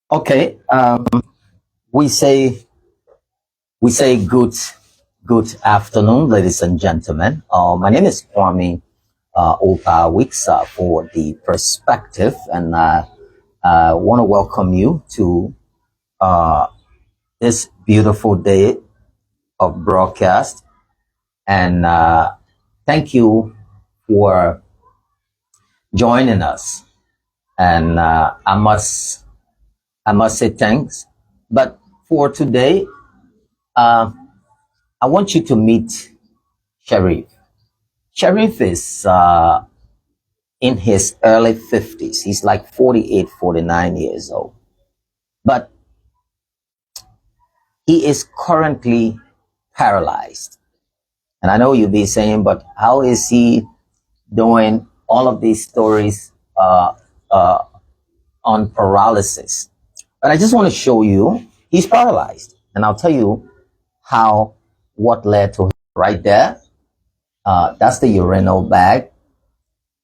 Okay. We say good afternoon, ladies and gentlemen. My name is Kwame Opa Weeks for the perspective, and I want to welcome you to this beautiful day of broadcast. And thank you for joining us. And I must say thanks. But for today, I want you to meet Sharif. Sharif is in his early 50s. He's like 48, 49 years old. But he is currently paralyzed. And I know you'll be saying, but how is he doing all of these stories on paralysis? But I just want to show you he's paralyzed. And I'll tell you what led to him right there. That's the urinal bag.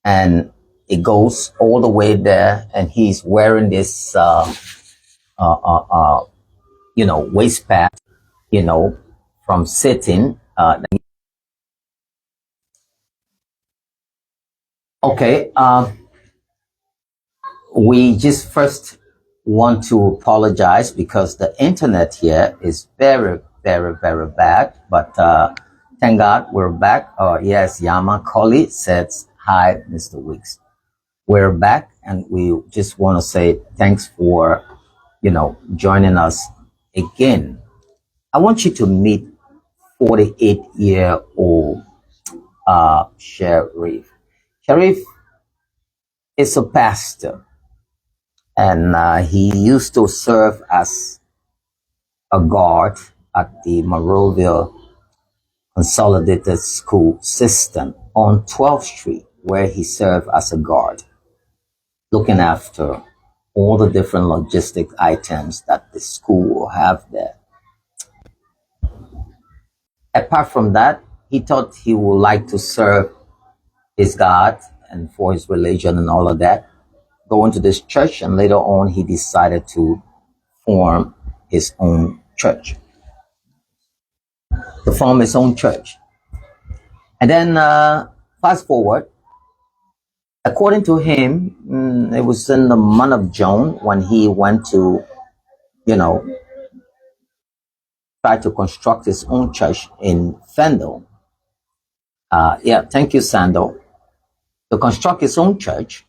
And it goes all the way there. And he's wearing this, waist pad, from sitting. Okay. We just first want to apologize because the internet here is very, very, very bad. But thank God we're back. Yes, Yama Koli says, hi, Mr. Weeks. We're back, and we just want to say thanks for, joining us again. I want you to meet 48-year-old Sharif. Sharif is a pastor, and he used to serve as a guard at the Monroeville Consolidated School System on 12th Street, where he served as a guard, looking after all the different logistic items that the school will have there. Apart from that, he thought he would like to serve his God and for his religion and all of that, going to this church, and later on he decided to form his own church. And then fast forward, according to him, it was in the month of June when he went to, try to construct his own church in Fendall. Thank you, Sandal. To construct his own church,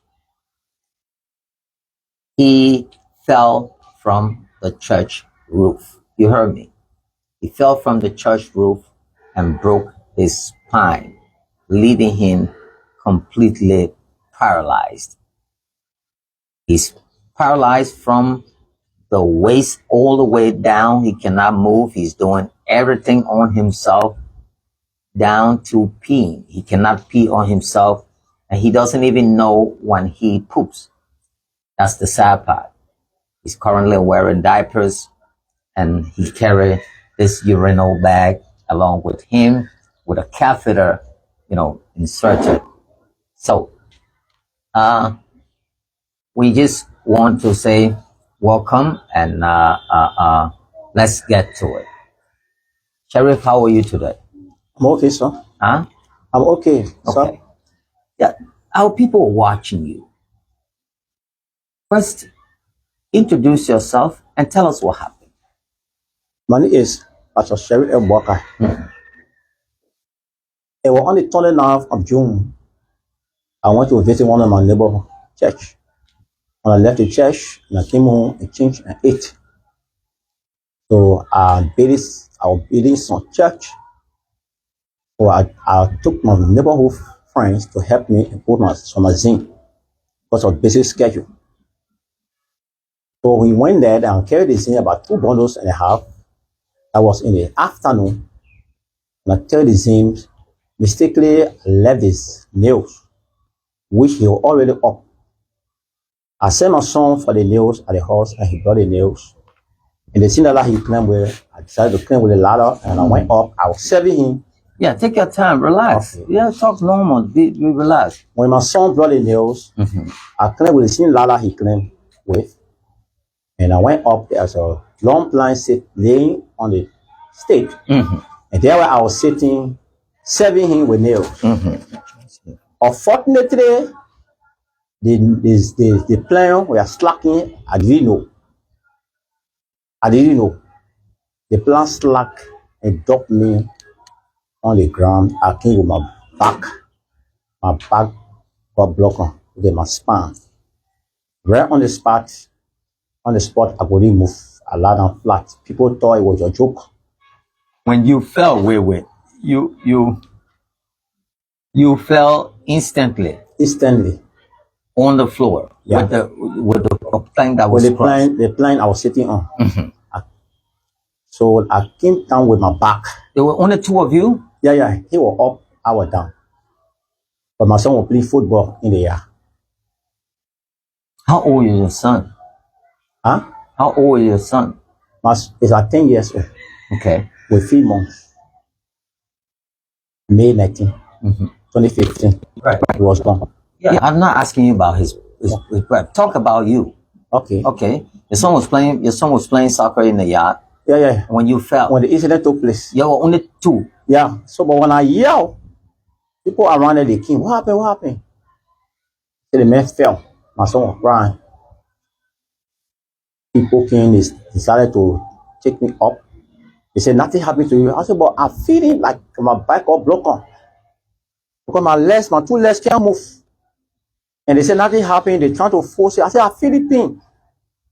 he fell from the church roof. You heard me. He fell from the church roof and broke his spine, leaving him completely paralyzed. He's paralyzed from the waist all the way down. He cannot move. He's doing everything on himself, down to peeing. He cannot pee on himself, and he doesn't even know when he poops. That's the sad part. He's currently wearing diapers, and he carries this urinal bag along with him with a catheter, inserted. So, we just want to say welcome, and let's get to it. Sharif, how are you today? I'm okay, sir. Huh? I'm okay, sir. Okay. Yeah, our people are watching you. First, introduce yourself and tell us what happened. My name is Pastor Sherry Walker. It was on the 29th of June. I went to visit one of my neighborhood church. When I left the church, and I came home and changed and ate. So I was building some church. So I took my neighborhood friends to help me and put some zinc because of busy schedule. So we went there and carried the zinc about 2.5 bundles. I was in the afternoon, and I carried the zinc, mistakenly left his nails, which he was already up. I sent my son for the nails at the house, and he brought the nails. And the thing that he climbed with, I decided to climb with the ladder, and I went up. I was serving him. Yeah, take your time, relax. Okay. Yeah, talk normal, be relaxed. When my son brought the nails, I climbed with the same ladder he climbed with. And I went up, there's a long blind seat laying on the stage. Mm-hmm. And there where I was sitting, serving him with nails. Mm-hmm. Unfortunately, the plane were slacking. I didn't know. The plane slacked and dropped me on the ground. I came with my back. My back got broken with my spine. Right on the spot, I couldn't move. I lay down flat. People thought it was a joke. When you fell, wait, you fell instantly on the floor. Yeah. with the plane that was With the plane I was sitting on. Mm-hmm. So I came down with my back. There were only two of you? Yeah. He was up, I was down. But my son was playing football in the air. How old is your son? Huh? How old is your son? He's like 10 years old. Okay. With 3 months. May 19, 2015. Right. He was gone. Yeah, I'm not asking you about his prep. Talk about you. Okay. Your son was playing soccer in the yard. Yeah. When you fell. When the incident took place. You were only 2. Yeah. So, but when I yelled, people around there, they came. What happened? So the man fell. My son was crying. People came, they decided to take me up. They said, nothing happened to you. I said, but I'm feeling like my back got broken. Because my 2 legs can't move. And they said, nothing happened. They tried to force it. I said, I feel the pain.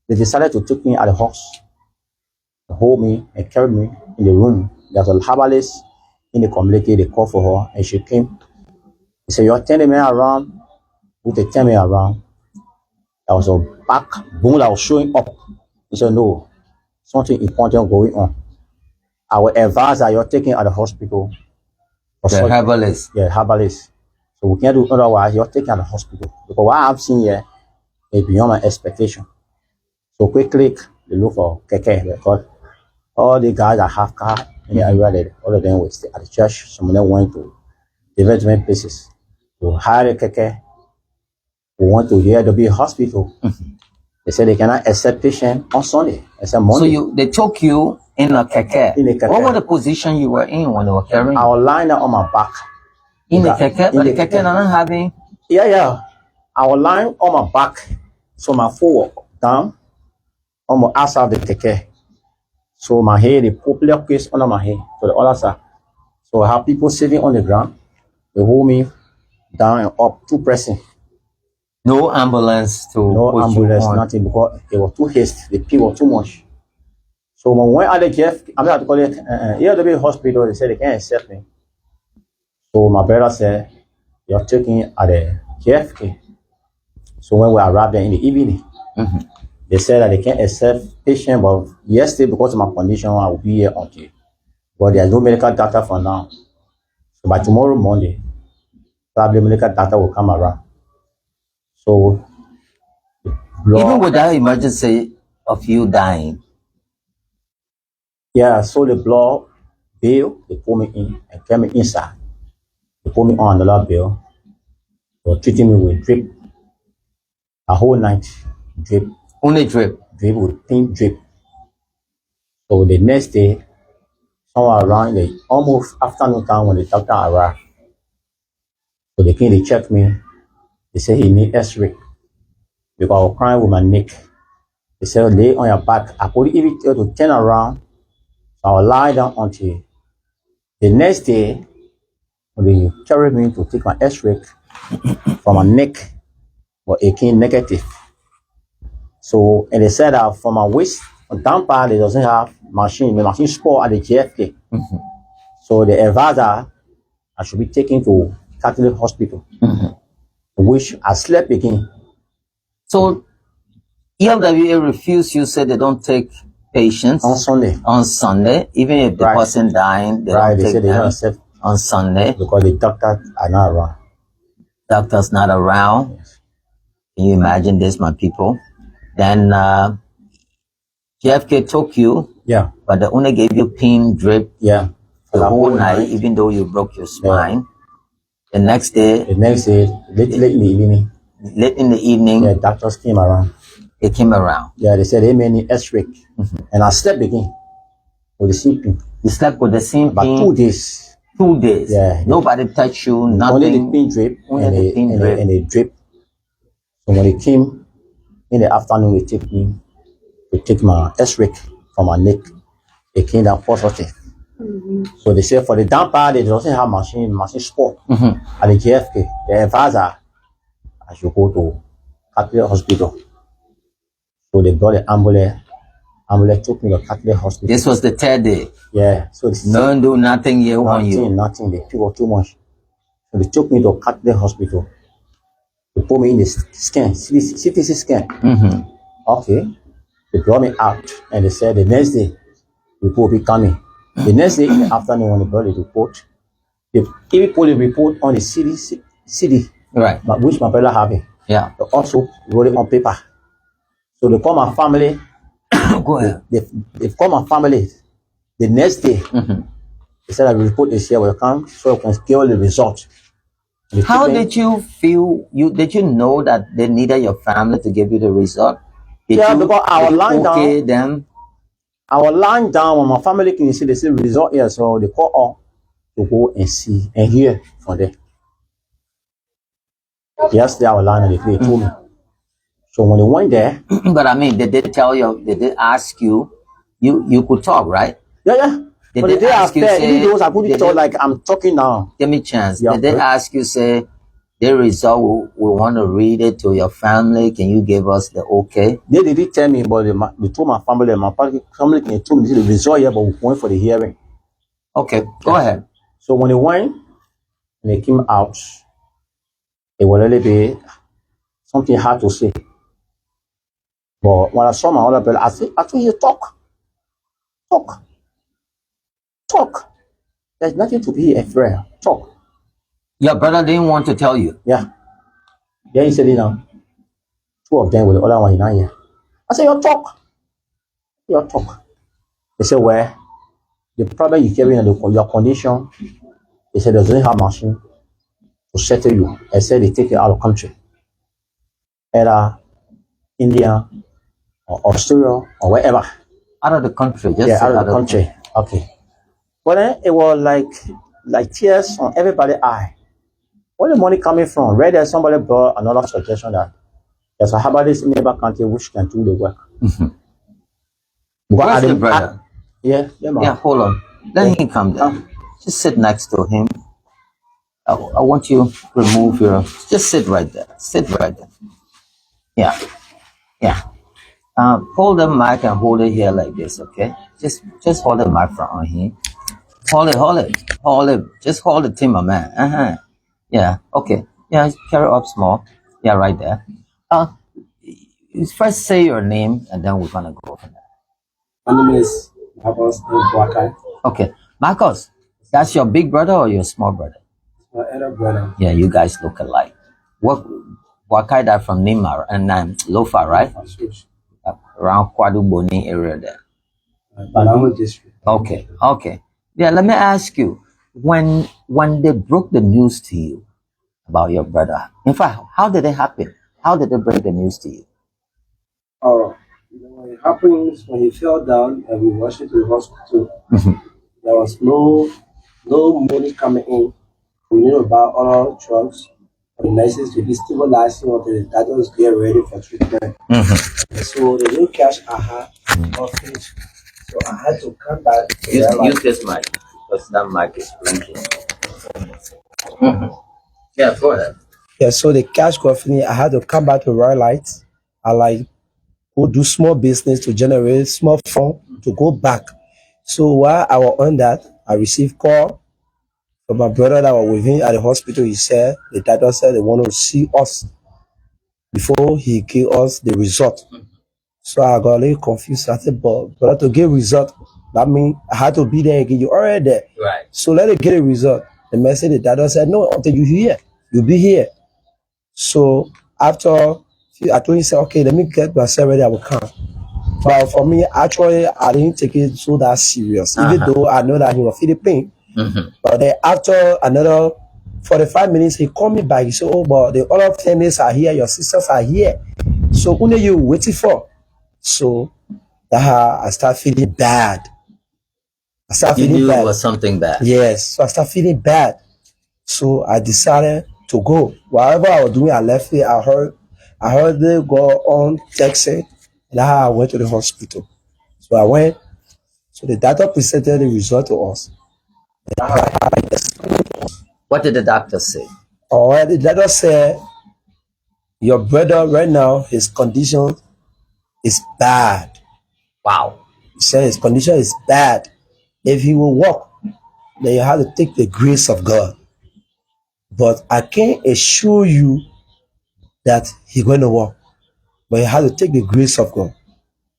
They decided to take me at the house. They hold me and carry me in the room. There's a herbalist in the community. They called for her and she came. They said, you're turning me around. Would they turn me around? There was a back bone that was showing up. He said, no, something important going on. I will advise that you're taken at the hospital. The herbalist. Yeah, herbalist. So we can't do otherwise. You're taken at the hospital. Because what I've seen here is beyond my expectation. So quickly, they look for KK because all the guys that have car in the area, all of them will stay at the church. Some of them went to different places. To hire a KK. We went to the AW hospital. They said they cannot accept patient on Sunday, except Monday. So they took you in a keke. What was the position you were in when they were carrying you? I was lying on my back. In the keke? But the keke not having? Yeah. I was lying on my back. So my foot was down on my outside of the keke. So my head, the popular case under my head to the other side. So I have people sitting on the ground. They hold me down and up, 2 pressing. No ambulance nothing, because it was too hasty. The pain was too much. So when we went at the JFK, I have to call it AW hospital, they said they can't accept me. So my brother said, you're taking at the JFK. So when we arrived there in the evening, they said that they can't accept patient, but yesterday, because of my condition, I will be here until. But there's no medical data for now. So by tomorrow, Monday, probably medical data will come around. So, even with that emergency of you dying. Yeah, so the blood bill, they put me in and kept me inside. They put me on another bill. They were treating me with drip. A whole night, drip. Only drip? Drip with pink drip. So the next day, somewhere around the almost afternoon time when the doctor arrived. So they came, they checked me. They said he need X-ray because I was crying with my neck. They said lay on your back. I couldn't even tell to turn around. So I will lie down until the next day when they carried me to take my X-ray from my neck, but it came negative. So and they said that for my waist down part it doesn't have machine. The machine spoiled at the JFK. So the advisor I should be taken to Catholic hospital. Which I slept again. So ELWA refused. You said they don't take patients on Sunday. On Sunday, even if the person dying, they don't take them on Sunday because the doctors are not around. Doctors not around. Yes. Can you imagine this, my people? Then JFK took you. Yeah. But they only gave you pin drip. Yeah. The whole night, even though you broke your spine. Yeah. The next day, late in the evening. Late in the evening. Yeah, doctors came around. It came around. Yeah, they said they made me X-ray. And I slept again with the same pain. You slept with the same About pain? 2 days. 2 days. Yeah. Nobody touched you, nothing. Only the pin drip and a drip. So when they came in the afternoon, they take my X-ray from my neck. They came down positive. So they said for the down part, they doesn't have machine sport. At the JFK, the advisor, I should go to Catholic Hospital. So they brought the ambulance. Ambulance took me to Catholic Hospital. This was the 3rd day. Yeah. So no do nothing here on you. Nothing. They took too much. So they took me to Catholic Hospital. They put me in the scan, CTC scan. Okay. They brought me out and they said the next day the report will be coming. The next day in the afternoon when they brought the report, they even put the report on the CD, right? Which my brother having. Yeah. They also wrote it on paper. So they call my family. Go ahead. They call my family the next day. They said that the report is here. Will come so we can get all the results. How did you feel? Did you know that they needed your family to give you the result? Because I was lying down. Them? I was lying down when my family can see. They say result here, so they call up to go and see and hear from them. Yesterday I was lying and they told me. So when they went there, but I mean, did they tell you? Did they ask you? You could talk, right? Yeah. But the day after, even those I couldn't talk like I'm talking now. Give me a chance. Yeah, did they ask you, say, the result, we want to read it to your family? Can you give us the okay? They didn't tell me, but they told my family can tell me the result here, but we went for the hearing. Okay, go ahead. So when they went and they came out, it will really be something hard to say. But when I saw my other brother, I said, I told you talk. There's nothing to be afraid. Talk. Your brother didn't want to tell you? Yeah. He said it now. 2 of them with the other one in here. I said, your talk. They said, well, the problem you carry in your condition, they said, they don't have machine to settle you. I said, they take you out of country. Either India or Australia or wherever. Out of the country? Just out of the country. Okay. But then it was like tears on everybody's eye. Where the money coming from? Right there, somebody brought another suggestion that there's a herbalist in neighbor country which can do the work. Where's the brother? Yeah, hold on. Let him come down. Just sit next to him. I want you to remove your... Just sit right there. Yeah. Hold the mic and hold it here like this, okay? Just hold the mic on him. Hold it. Just hold it, Timmer, man. Yeah, okay. Yeah, carry up small. Yeah, right there. First say your name and then we're gonna go from there. My name is Marcus Boakai. Okay. Marcus, that's your big brother or your small brother? My elder brother. Yeah, you guys look alike. Boakai, that from Nima and Lofa, right? Around Kwadu Boni area there. Panoramic district. Okay. Yeah, let me ask you, when they broke the news to you about your brother, in fact, how did it happen? How did they break the news to you? It happened when he fell down and we rushed him to the hospital. There was no money coming in. We knew about other drugs. The nurses to be stabilizing until the doctors get ready for treatment. So the new cash I had was finished. So I had to come back. Use this mic because that mic is blinking. Yeah, go ahead. Yeah, so the cash got finished. I had to come back to Royal Lights. I go do small business to generate small fund to go back. So while I was on that, I received call from my brother that was with him at the hospital. He said the doctor said they want to see us before he gave us the result. So I got a little confused. I said, but brother, to get result, that means I had to be there again. You already there. Right. So let it get a result. The message the doctor said, no, until you here, you'll be here. So after I told him, say, okay, let me get myself ready, I will come. But for me, actually, I didn't take it so that serious, even though I know that he was feeling pain. But then after another 45 minutes, he called me back. He said, oh, but the other families are here, your sisters are here. So who are you waiting for? So that how I start feeling bad. I start You feeling knew bad. it was something bad. Yes. So I start feeling bad. So I decided to go. Whatever I was doing, I left it. I heard they go on texting. And that's how I went to the hospital. So I went. So the doctor presented the result to us. What did the doctor say? Or the doctor said, your brother right now, his condition is bad. Wow. He said his condition is bad. If he will walk, then you have to take the grace of God. But I can't assure you that he's going to walk. But you have to take the grace of God.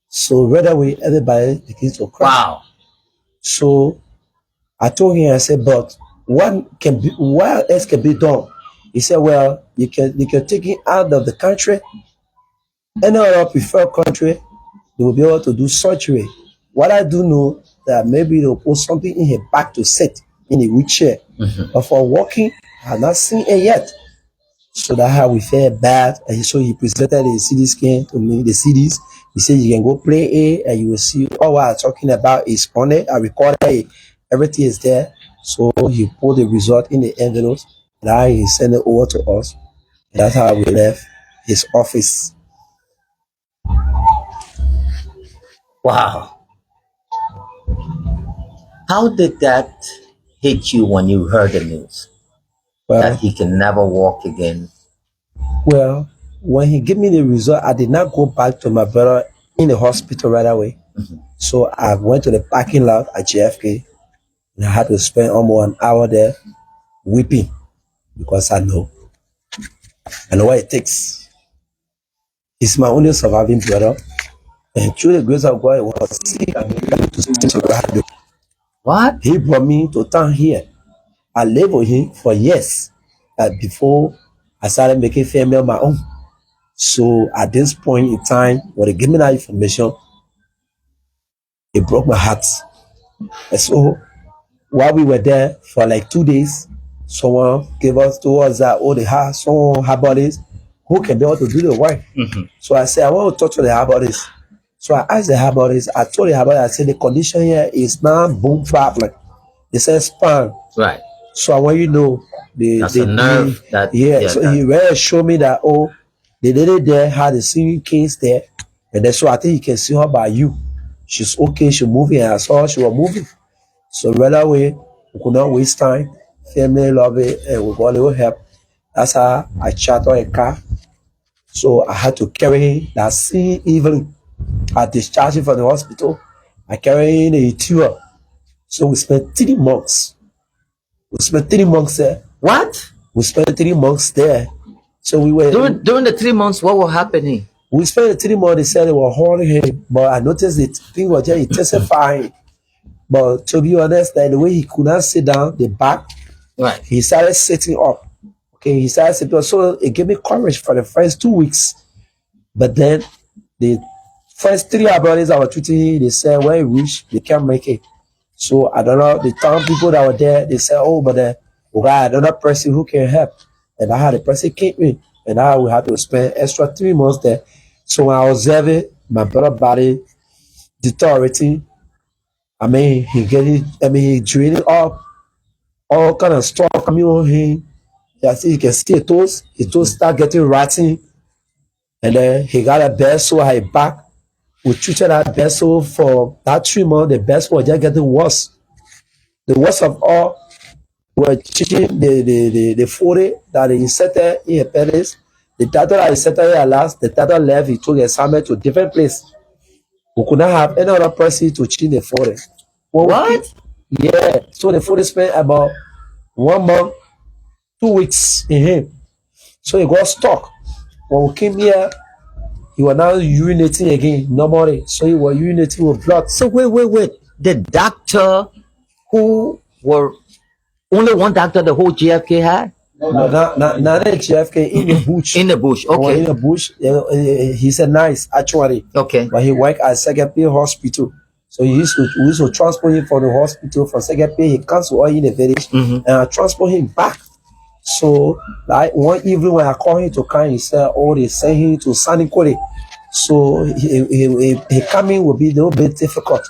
So right away, everybody begins to cry. Wow. So I told him, I said, but what else can be done? He said, well, you can take him out of the country. Any other preferred country, they will be able to do surgery. What I do know that maybe they'll put something in his back to sit in a wheelchair. But for walking, I have not seen it yet. So that's how we felt bad. And so he presented the CD scan to me, the CDs. He said, you can go play it and you will see all what I'm talking about is on it. I recorded it. Everything is there. So he put the result in the envelopes. Now he sent it over to us. And that's how we left his office. Wow. How did that hit you when you heard the news that Well, he can never walk again? well, when he gave me the result, I did not go back to my brother in the hospital right away. So I went to the parking lot at JFK and I had to spend almost an hour there weeping because I know what it takes. He's my only surviving brother. And through the grace of God, it was sick and to What? he brought me to town here. I lived with him for years before I started making family on my own. So at this point in time, when they gave me that information, it broke my heart. And so while we were there for like 2 days, someone gave us towards that, oh, they have some herbalist who can be able to do the work. So I said, I want to talk to the herbalist. So I asked the herbalist, I told the herbalist, I said, the condition here is not bone problem. They said spine. Right. So I want you to know That's a nerve that. So that- he really showed me that, oh, the lady there had a singing case there. And then so I think you can see her by you. She's okay, she's moving, and I saw her, she was moving. So right away, we could not waste time. Family love it, and we got a little help. That's how I chartered a car. So I had to carry him that same evening. I discharged him from the hospital. I carried him in a tour. So we spent 3 months. We spent 3 months there. What? We spent 3 months there. So we were During the 3 months, what was happening? we spent the 3 months. They said they were holding him, but I noticed the thing was just intensifying. But to be honest, that the way he could not sit down, the back, Right. he started sitting up. Okay, he started sitting up. So it gave me courage for the first 2 weeks. But then the first 3 hours I was treating him, they said when he reached, they can't make it. So I don't know, the town people that were there, they said, oh, but we got another person who can help. And I had a person came in, and now we had to spend extra 3 months there. So when I was observing my brother's body deteriorating, he draining up, all kind of stuff coming on him. You can see his toes start getting rotten. And then he got a bed sore on his back. We treated that bed sore for that 3 months. The bed sore was just getting worse. The worst of all, were treating the 40 that he inserted in his pelvis. The doctor that inserted it at last, the doctor left, he took the assignment to a different place. We could not have any other person to treat the 40. What? Yeah. So the 40 spent about 1 month, 2 weeks in him. So he got stuck. When we came here, he was now urinating again normally. So he was urinating with blood. So wait. The doctor who were only one doctor the whole GFK had? Not the JFK in the bush. In the bush, okay. In the bush. He said nice, actually. Okay. But he worked at Second Pay Hospital. So we used to transport him from the hospital from Second Pay. He comes to us in the village and I transport him back So like one evening when I called him to come, he said, "Oh, they sent him to Sani Kore." So he coming will be a little bit difficult.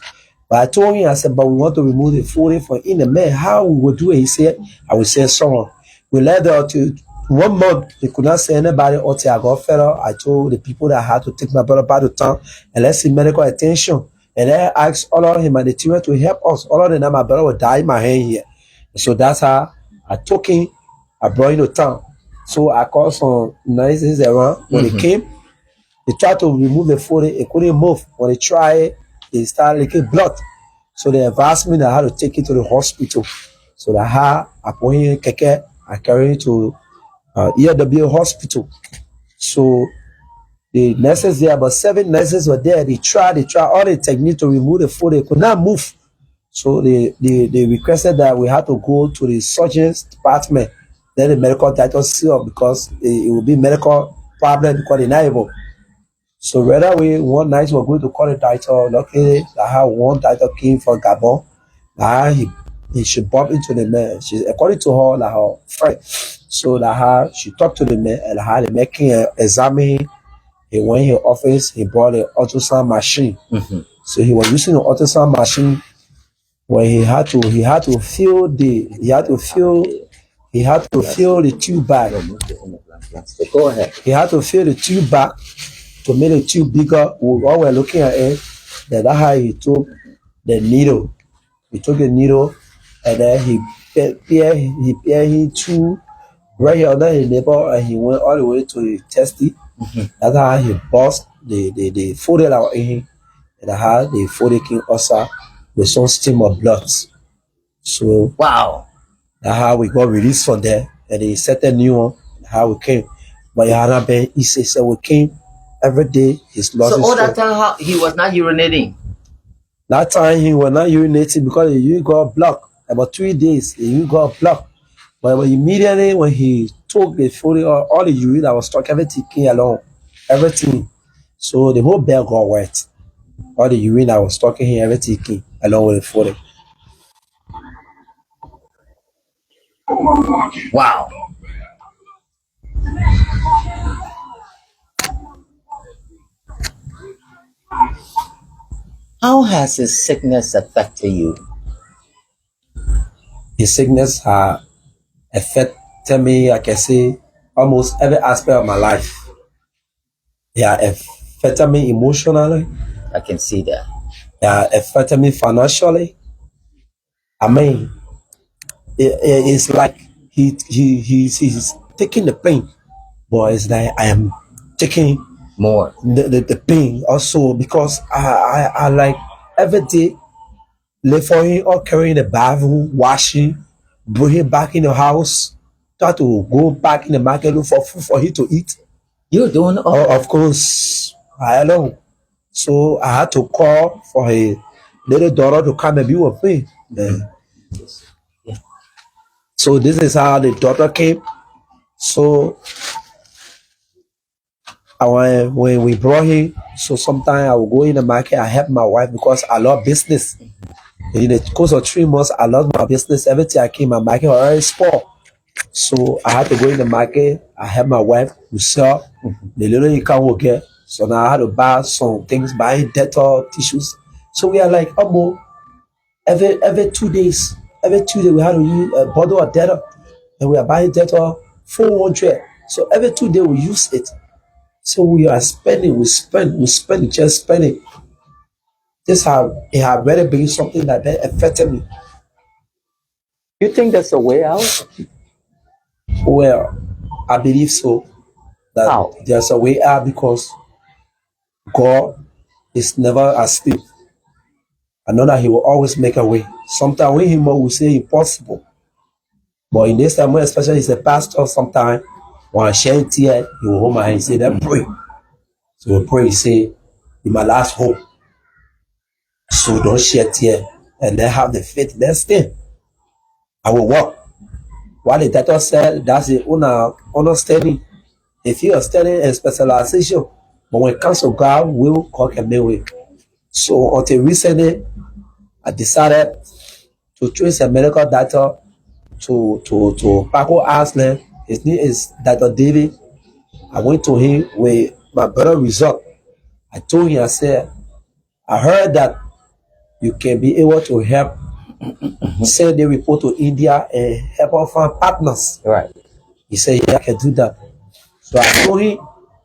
But I told him, I said, "But we want to remove the footage from in the man. How we will do it?" He said, "I will send someone." We led her to 1 month. They could not send anybody until I got fed up. I told the people that I had to take my brother back to town and let's see medical attention. And then I asked all of humanitarian to help us. All of them, my brother would die in my hand here. So that's how I took him. I brought him to town. So I called some nurses around. When they came, they tried to remove the foot. It couldn't move. When they tried, they started leaking blood. So they advised me that I had to take it to the hospital. So that how I put him in keke, I carried him to EW hospital. So the nurses there, about 7 nurses were there. They tried all the technique to remove the foot. They could not move. So they requested that we had to go to the surgeon's department. Then the medical doctor see up because it will be medical problem because they're not able. So right away, one night we were going to call the doctor. Luckily, I had one doctor came from Gabon. He should bump into the man. She, according to her, like her friend. So that she talked to the man and the man came examine him. He went in his office. He brought an ultrasound machine. So he was using the ultrasound machine when he had to feel the tube back. Go ahead. He had to fill the tube back to make the tube bigger. While we're looking at it, that's how he took the needle. He took the needle and then he pierced him through right here under his nipple and he went all the way to the testy. That's how he bust the folded out in him and how the folded came also with some stream of blood. So Wow. that's how we got released from there and they set a new one. How we came. But it had not been easy. So we came every day. His lost. So all that time he was not urinating. That time he was not urinating because he got blocked. About 3 days, he got blocked. But immediately when he took the food, all the urine that was stuck, everything came along, everything. So the whole bed got wet. All the urine that was stuck in here, everything came along with the food. Wow. How has his sickness affected you? His sickness affected me, I can say, almost every aspect of my life. Yeah, affected me emotionally. I can see that. Yeah, affected me financially. I mean, it's like he's taking the pain, but it's like I am taking More. the pain also because I like every day live for him or carrying the bathroom, washing, bring him back in the house, try to go back in the market look for food for him to eat. You're doing all that? Of course, I alone. So I had to call for a little daughter to come and be with me. Yeah. So this is how the daughter came. So when we brought him, so sometimes I will go in the market, I help my wife because I love business. In the course of 3 months, I lost my business. Everything I came, my market was already spoiled. So I had to go in the market, I help my wife to sell the little income will get. So now I had to buy some things, buy Dettol tissues. So we are like, every 2 days, we had to use a bottle of Dettol. And we are buying Dettol 400. So every 2 days we use it. So we are spending, just spending. This it had really been something that affected me. You think there's a way out? Well, I believe so. That How? there's a way out because God is never asleep. I know that He will always make a way. Sometimes when He will say impossible. But in this time, especially He's a pastor, sometimes when I share tears, He will hold my hand and say, then pray. So we pray, He say, in my last hope. So don't shed tears and then have the faith, then stay. I will walk. What the doctor said, that's the understanding. If you are studying a specialization, but when it comes to God, will God can make way. So until recently, I decided to choose a medical doctor to Paco Aslan. His name is Dr. David. I went to him with my better result. I told him, I said, I heard that you can be able to help send a report to India and help us find partners. Right. He said, yeah, I can do that. So I told him,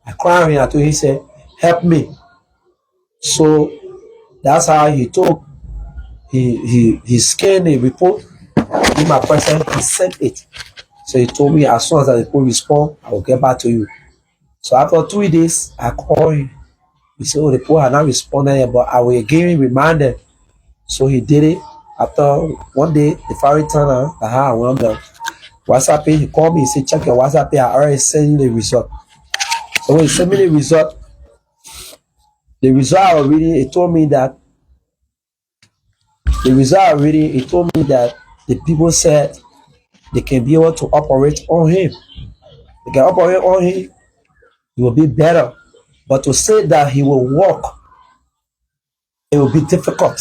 I cried him, I told him, he said, help me. So that's how he took, he scanned the report, in my person, he sent it. So he told me as soon as the report respond, I will get back to you. So after 3 days, I called him. He said, oh, the report had not responded yet, but I will again remind them. So he did it. After one day, the following time, I went on the WhatsApp page. He called me. He said, check your WhatsApp page. I already sent you the result. So when he sent me the result I was reading, it told me that the people said they can be able to operate on him. They can operate on him. He will be better. But to say that he will walk, it will be difficult.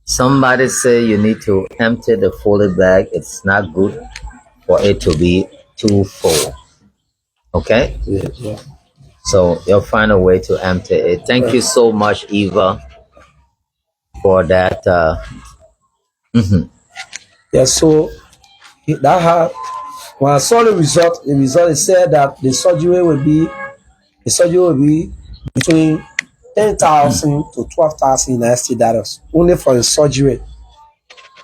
Somebody say you need to empty the folded bag. It's not good for it to be too full. Okay? Yeah. So you'll find a way to empty it. Thank you so much, Eva, for that. Yeah, so that had, when I saw the result it said that the surgery will be between 10,000 to 12,000 United States dollars only for the surgery.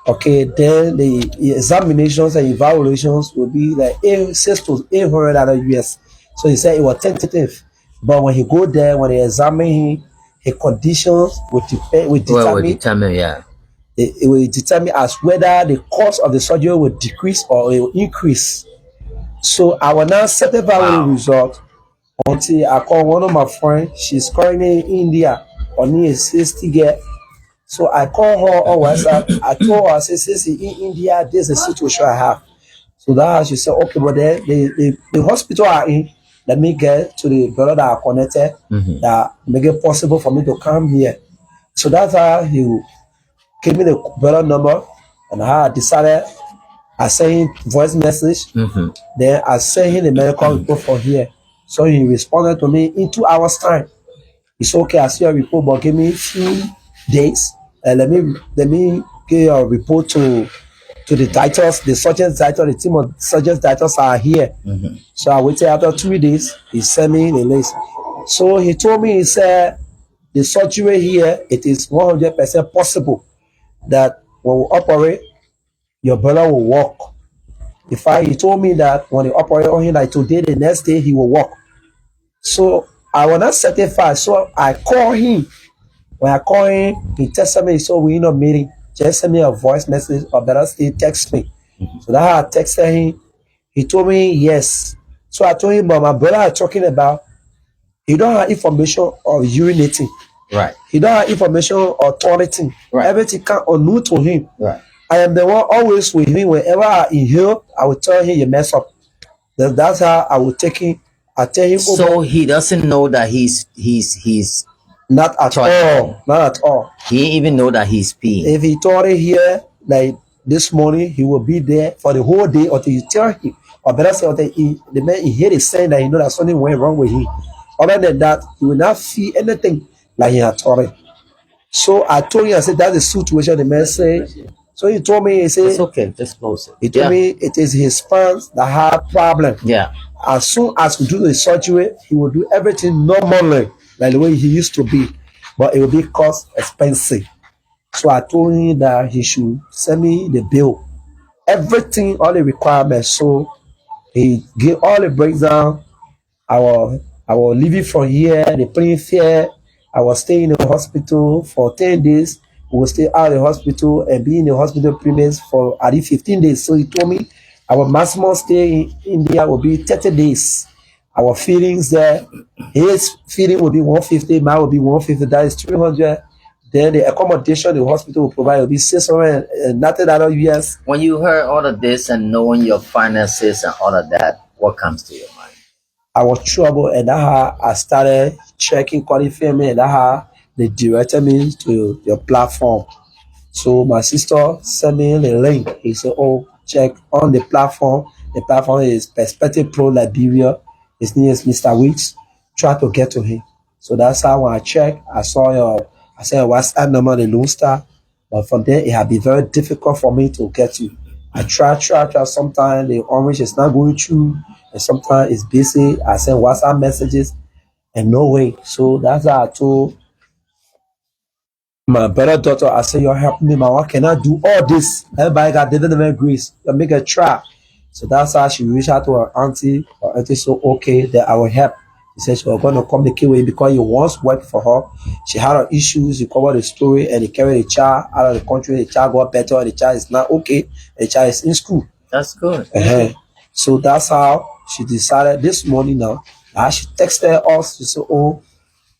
Okay, then the examinations and evaluations will be like $600 to $800 US. So he said it was tentative, but when he go there, when they examine him, his conditions will determine. Yeah. It will determine as whether the cost of the surgery will decrease or it will increase. So I will not satisfied with the result until I call one of my friends. She's currently in India. Only a 60 girl. So I call her on WhatsApp. I told her, I said, since in India, there's a situation I have. So that she said, okay, but then the hospital are in, let me get to the brother that are connected, that make it possible for me to come here. So that's how he gave me the brother number, and how I decided, I sent him voice message, then I sent him the medical report for here. So he responded to me in 2 hours time. It's okay, I see your report, but give me a few days. Let me get your report to the doctors, the surgeon's doctor, the team of surgeon's doctors are here. So I waited after 3 days. He sent me the list. So he told me, he said, the surgery here, it is 100% possible that when we operate, your brother will walk. In fact, he told me that when they operate on him, like today, the next day, he will walk. So I was not satisfied. So I called him. When I called him, he texted me, so we in a meeting. Just send me a voice message, or better still text me. So that I texted him. He told me yes. So I told him, but my brother is talking about, he don't have information of urinating. Right. He don't have information of toileting. Right. Everything come new to him. Right. I am the one always with him. Whenever I inhale, I will tell him you mess up. That's how I will take him. I tell him. So he doesn't know that he's not at all. Not at all. He didn't even know that he's peeing. If he thought it here, like this morning, he will be there for the whole day until you tell him. Or better say, until the man he hear is saying that he know that something went wrong with him. Other than that, he will not feel anything like he had thought it. So I told him, I said, that's the situation. The man said. So he told me, he said, it's okay, just close it. He told me it is his spines that have problem. Yeah. As soon as we do the surgery, he will do everything normally, like the way he used to be. But it will be cost expensive. So I told him that he should send me the bill. Everything, all the requirements. So he gave all the breakdown. I was leaving from here, the plane fare. I was staying in the hospital for 10 days. We will stay out of the hospital and be in the hospital premiums for at least 15 days. So he told me our maximum stay in India will be 30 days. Our feelings there, his feeling will be 150, mine will be 150, that is 300. Then the accommodation the hospital will provide will be 600 and nothing other US. When you heard all of this and knowing your finances and all of that, what comes to your mind? I was troubled, and that's how I started checking qualifying me, and that's how they directed me to your platform. So my sister sent me the link. He said, oh, check on the platform. The platform is Perspective Pro Liberia. His name is Mr. Weeks. Try to get to him. So that's how when I check, I saw your WhatsApp number, the Lone Star. But from there, it had been very difficult for me to get you. I try. Sometimes the orange is not going through, and sometimes it's busy. I send WhatsApp messages, and no way. So that's how I told my better daughter, I said, you're helping me, mama. Can I do all this? Everybody got different grace. You make a try. So that's how she reached out to her auntie. Her auntie said, okay, that I will help. She said she was going to come the KWAME because you once worked for her. She had her issues. You covered the story and they carried the child out of the country. The child got better. The child is not okay. The child is in school. That's good. So that's how she decided this morning now. She texted us. She said, oh,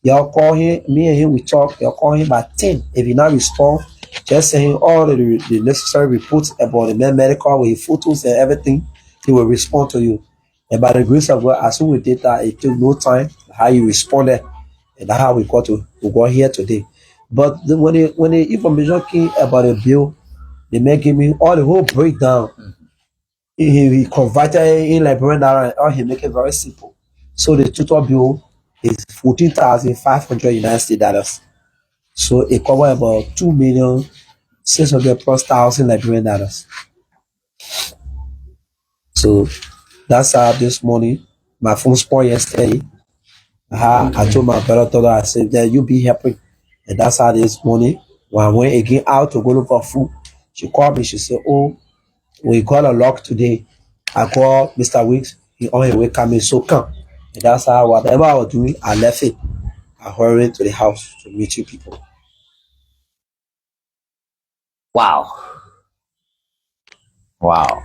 y'all call him, me and him, we talk. Y'all call him by 10. If he not respond, just send him all the necessary reports about the medical with his photos and everything. He will respond to you. And by the grace of God, as soon as we did that, it took no time. How you responded, and that's how we got here today. But when the information came about the bill, they may give me all the whole breakdown. He converted in Liberian naira and all he make it very simple. So the total bill is 14,500 United States dollars. So it covers about 2,600,000 plus thousand Liberian dollars. So that's how this morning my phone spoiled yesterday. I told my brother, I said that you be happy. And that's how this morning when I went again out to go look for food, she called me, she said, oh, we got a lock today. I called Mr. Weeks, he on his way coming, so come. And that's how whatever I was doing, I left it. I hurried to the house to meet you people. Wow. Wow.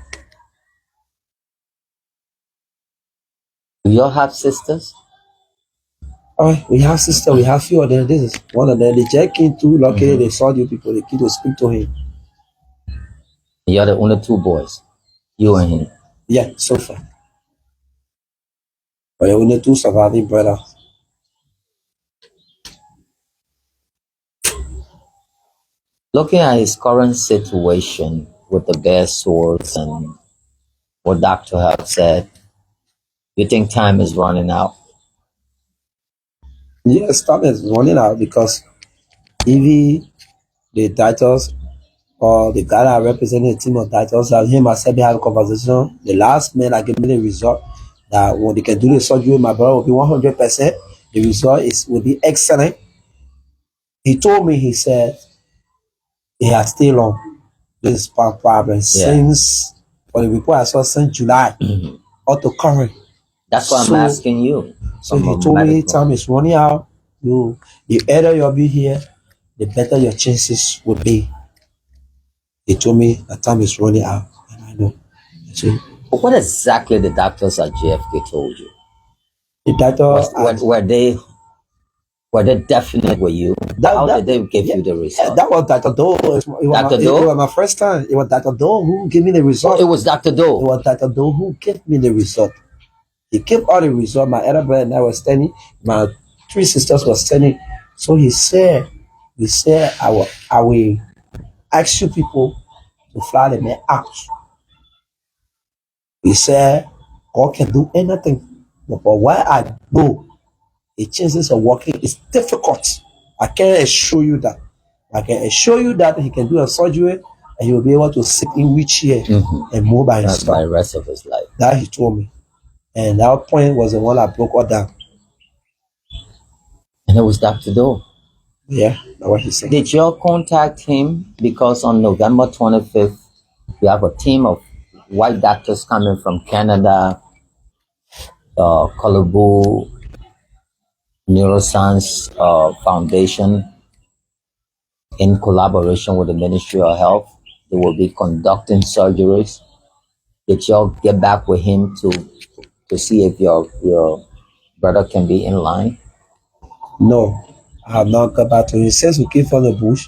Do you all have sisters? Oh, we have sister, we have few of them. This is one of them. They just came too. Luckily, they saw you people. They came to speak to him. You're the only two boys. You and him. Yeah, so far. But you're only two surviving brothers. Looking at his current situation with the bare sores and what doctor have said, you think time is running out? Yes, time is running out because even the doctors or the guy that represented the team of doctors and him and Sebi have a conversation. The last man that gave me the result that when they can do the surgery, my brother will be 100%. The result will be excellent. He told me, he said, he has stayed on this problem since, for the report I saw since July up to current. That's why I'm asking you. So he told me time is running out. The earlier you'll be here, the better your chances will be. He told me that time is running out, and I know. So, but what exactly the doctors at JFK told you? The doctor were they definite with you? How did they give you the result? That was Dr. Doe. It was my first time. It was Dr. Doe who gave me the result. Oh, it was Dr. Doe. It was Dr. Doe who gave me the result. He gave all the result. My elder brother and I was standing. My three sisters were standing. So he said, I will ask you people to fly the man out. He said, God can do anything. But where I go, the chances of working is difficult. I can't assure you that. I can assure you that he can do a surgery and he will be able to sit in wheelchair and move by himself. That's the rest of his life. That he told me. And that point was the one that broke all down. And it was Dr. Doe. Yeah, that's what he said. Did you all contact him? Because on November 25th, we have a team of white doctors coming from Canada, Kalabu Neuroscience Foundation, in collaboration with the Ministry of Health. They will be conducting surgeries. Did y'all get back with him to see if your brother can be in line? No, I have not got back to him. Since we came from the bush,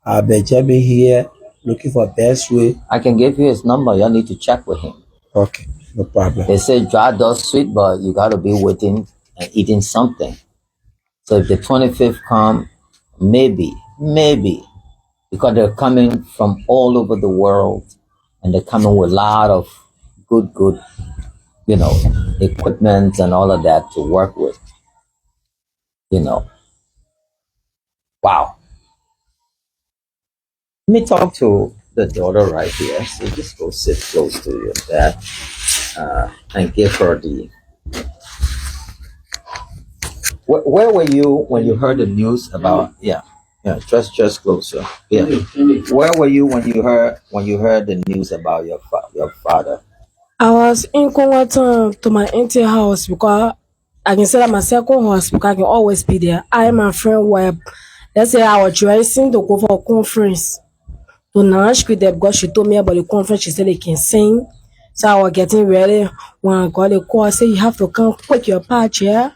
I've been jamming here looking for best way. I can give you his number. Y'all need to check with him. Okay, no problem. They say dry does sweet, but you got to be waiting and eating something. So if the 25th come, maybe, because they're coming from all over the world and they come in with a lot of good, equipment and all of that to work with. Wow. Let me talk to the daughter right here. So just go sit close to your dad and give her the. Where were you when you heard the news about? Yeah, just closer. Yeah. Where were you when you heard the news about your father? I was in Congo to my auntie house because I can say that my second house because I can always be there. I and my friend were, let's say I was dressing to go for a conference. To Nash with them because she told me about the conference. She said they can sing. So I was getting ready. When I got the call, I said you have to come quick your patch here.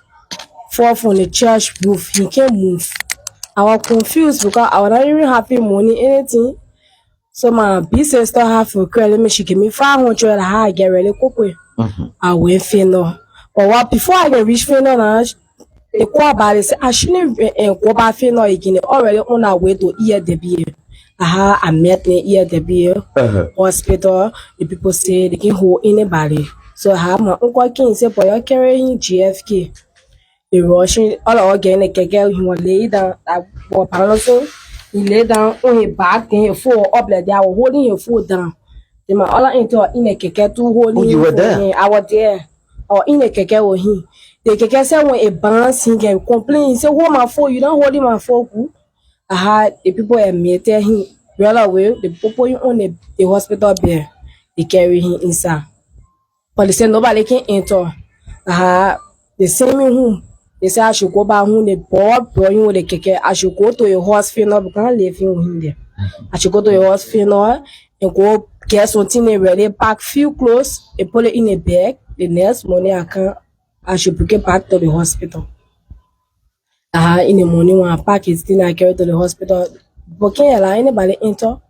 Fall from the church roof. He can't move. I was confused because I was not even having money, anything. So my big sister have to credit me. She gave me 500. I get ready quickly. I went Fendall. But before I can reach Fendall, the call about it. I shouldn't go back Fendall again. Already on our way to ELW. I met the ELW hospital. The people say they can hold anybody. So I have my uncle can say, boy, you're carrying GFK. The Russian all again, like girl, he was lay down. I was paralyzed. He lay down on his back, then he fall up like that. I was holding his foot down. Then my other into in a keke to holding. Oh, you were there? I was there. Or in a keke with him. The keke said when a bounce, he can complain. He said, "Hold my phone. You don't hold him my phone." I had the people admitted him right away. The people on the hospital bed, they carry him inside. But they said nobody can enter. They send me home. They say I should go back home. They brought him with the keke. I should go to a hospital because I live in there. I should go to a hospital and go get something ready, pack few clothes, and put it in a bag. The next morning I should bring it back to the hospital. In the morning when I pack it, then I carry it to the hospital. But can't allow anybody enter.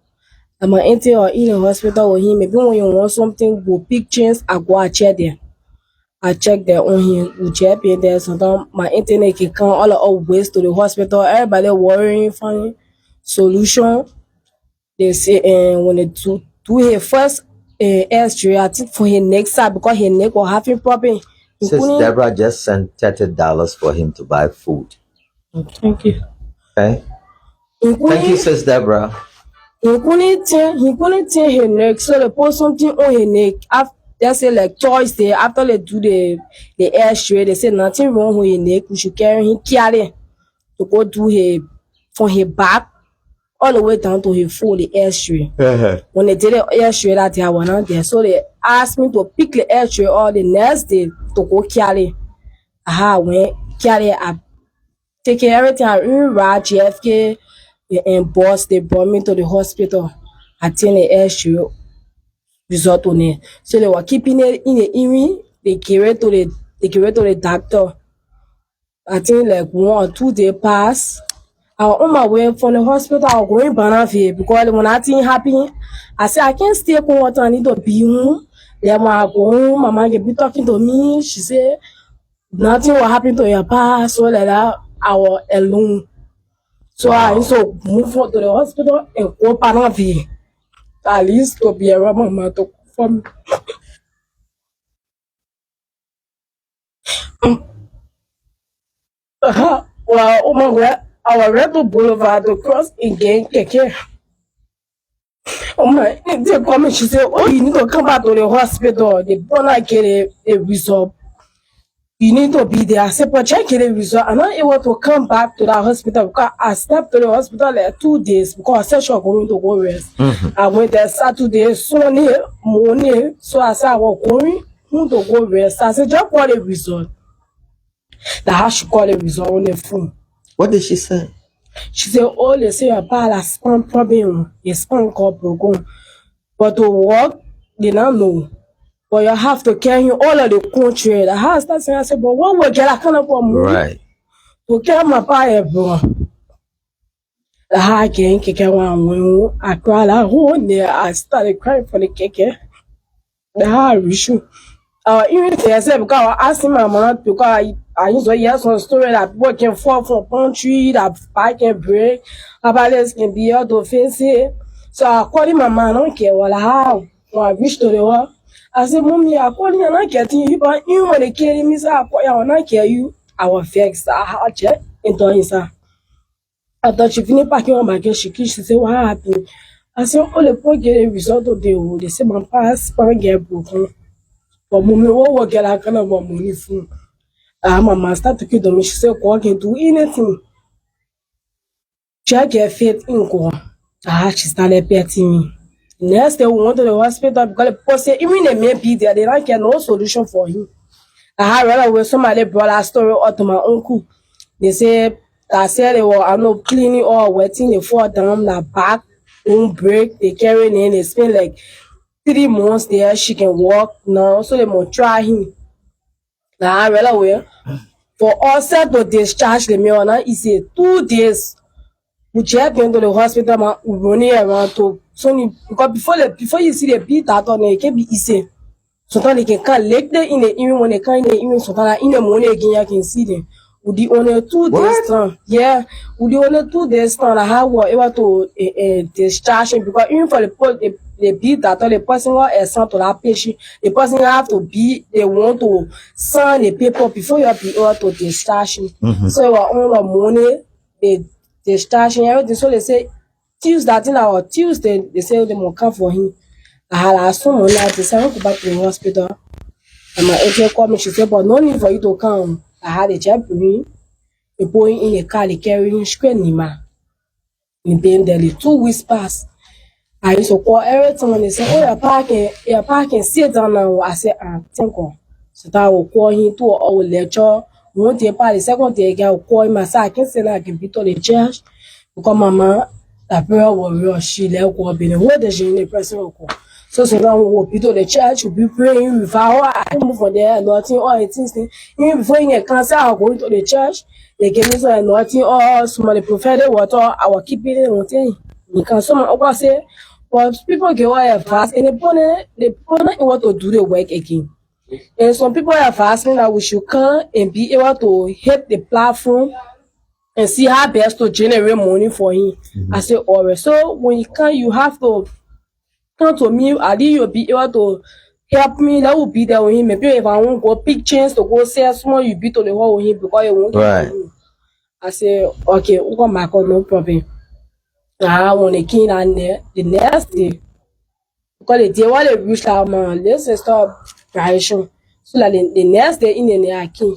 I'm going to enter or in the hospital with him. Maybe when you want something, go pick chance, I go and check there. I check there on him. We check in there. Sometimes my internet can come all the ways to the hospital. Everybody worrying for solution. They say when they do his first X-ray, I think for his neck side because his neck was having problem. Sis Deborah just sent $30 for him to buy food. Thank you. Okay. Thank you, Sis Deborah. He couldn't tell his neck, so they put something on his neck. After they say like Thursday, after they do the X-ray, they say nothing wrong with his neck. We should carry him carry to go do from his back all the way down to his foot, the X-ray. When they did the X-ray that day, I was not there. So they asked me to pick the X-ray all the next day to go carry. I went carry. I take everything. I ride JFK and boss. They brought me to the hospital. I take the X-ray result on it. So they were keeping it in the evening. They gave it to the doctor. I think like 1 or 2 days passed. I was on my way from the hospital. I was going Panoramic because when that thing happened, I said I can't stay home. I need to be home. Then when I go home, my mama be talking to me. She said nothing will happen to your past. So like that, I was alone. So I used to move on to the hospital and go Panoramic. At least to be around mama to from. Well, oh my God, our Rebel Boulevard to cross again, keke. Oh my, they come and she said, "Oh, you need to come back to the hospital. They wanna get a result. You need to be there." I said, "But check the result." I'm not able to come back to that hospital because I stepped to the hospital like 2 days because I said she was going to go rest. I went there Saturday, Sunday morning. So I said I was going to go rest. I said, "Just call the result." That I should call the result on the phone. What did she say? She said, "Oh, they say your bad a spine problem, a spine called broken. But to walk, they don't know. But you have to carry him all of the country." The house started saying, I said, "But what will get a kind of money Right. to carry my body, bro?" The house came, keke one. I cried like whole day. I started crying for the keke. The house issue. Even if I said because I was asking my mom because I used to hear some story that people can fall from country, that bike can break, about this can be out of offensive. So I called my mom, I don't care what how When I reached to the wall, I said, Mommy, I call you and I get you, but you want to carry me, sir. I call you and I carry you. I was vexed. I had checked into his. I thought she finished packing on my girl. She said, what happened? I said, oh, the poor get a result of the whole. They said, my past parent get broken. But Mommy, what will get that kind of money for? My mom started to kill them. She said, I can do anything. She get faith in God. She started petting me. Next day, we went to the hospital because the people say, even they may be there, they don't get no solution for him. I read when somebody brought a story out to my uncle. They say, I said they were, I know, cleaning or wetting, they fall down, the back won't break, they carry in, they spend like 3 months there, she can walk now, so they must try him. I read away. For us to discharge the mail, now he said 2 days. We check into the hospital, we running around to so because before you see the beat out on it can be easy. Sometimes they can come late in the evening when they come in the evening, sometimes in the morning again you can see them. With the only 2 days time. Yeah, with the only 2 days time I have whatever to discharge him because even for the beat that the person was assigned to that patient, the person have to be they want to sign the paper before you be able to discharge him. So it was on the morning they discharging everything. So they say Tuesday they say they will come for him. I had asked someone like this, I want to go back to the hospital. And my agent called me, she said, but no need for you to come. I had a job with me. They put him in a car, they carry him straight Nima. In Delhi. 2 weeks passed. I used to call every time and they say, oh, you're parking, sit down now. I said, thank God. So I will call him to our lecture. One day, the second day, I will call him. I said, I can say that I can be to the church. Because mama, the prayer warrior, she let go be the whole day in the person will call. So now we will be to the church, we'll be praying with our I move from there, nothing, all it is. Even before you get cancer, I'll go to the church. They give me some nothing, or somebody prophetic water, I will keep it in one thing. Because someone say, but people get wire fast and they want to do the work again. And some people are asking that we should come and be able to hit the platform and see how best to generate money for him. I say, alright. So when you come, you have to come to me. I think you'll be able to help me. That will be there with him. Maybe if I won't go pick chance to go sell small, you be to the whole with him because you won't get me. I say, okay, we'll come back on, no problem. I want to key on there the next day. Because the day while they reach out, man, let's start operation. So like the next day in the near key.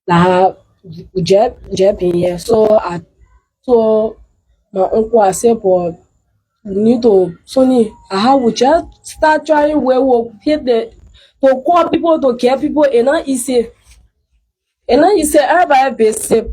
Like Jeb in here. So I told my uncle, I said, but we need to Sonny, I would just start trying where we'll hit the to call people to care people and then he said everybody basic.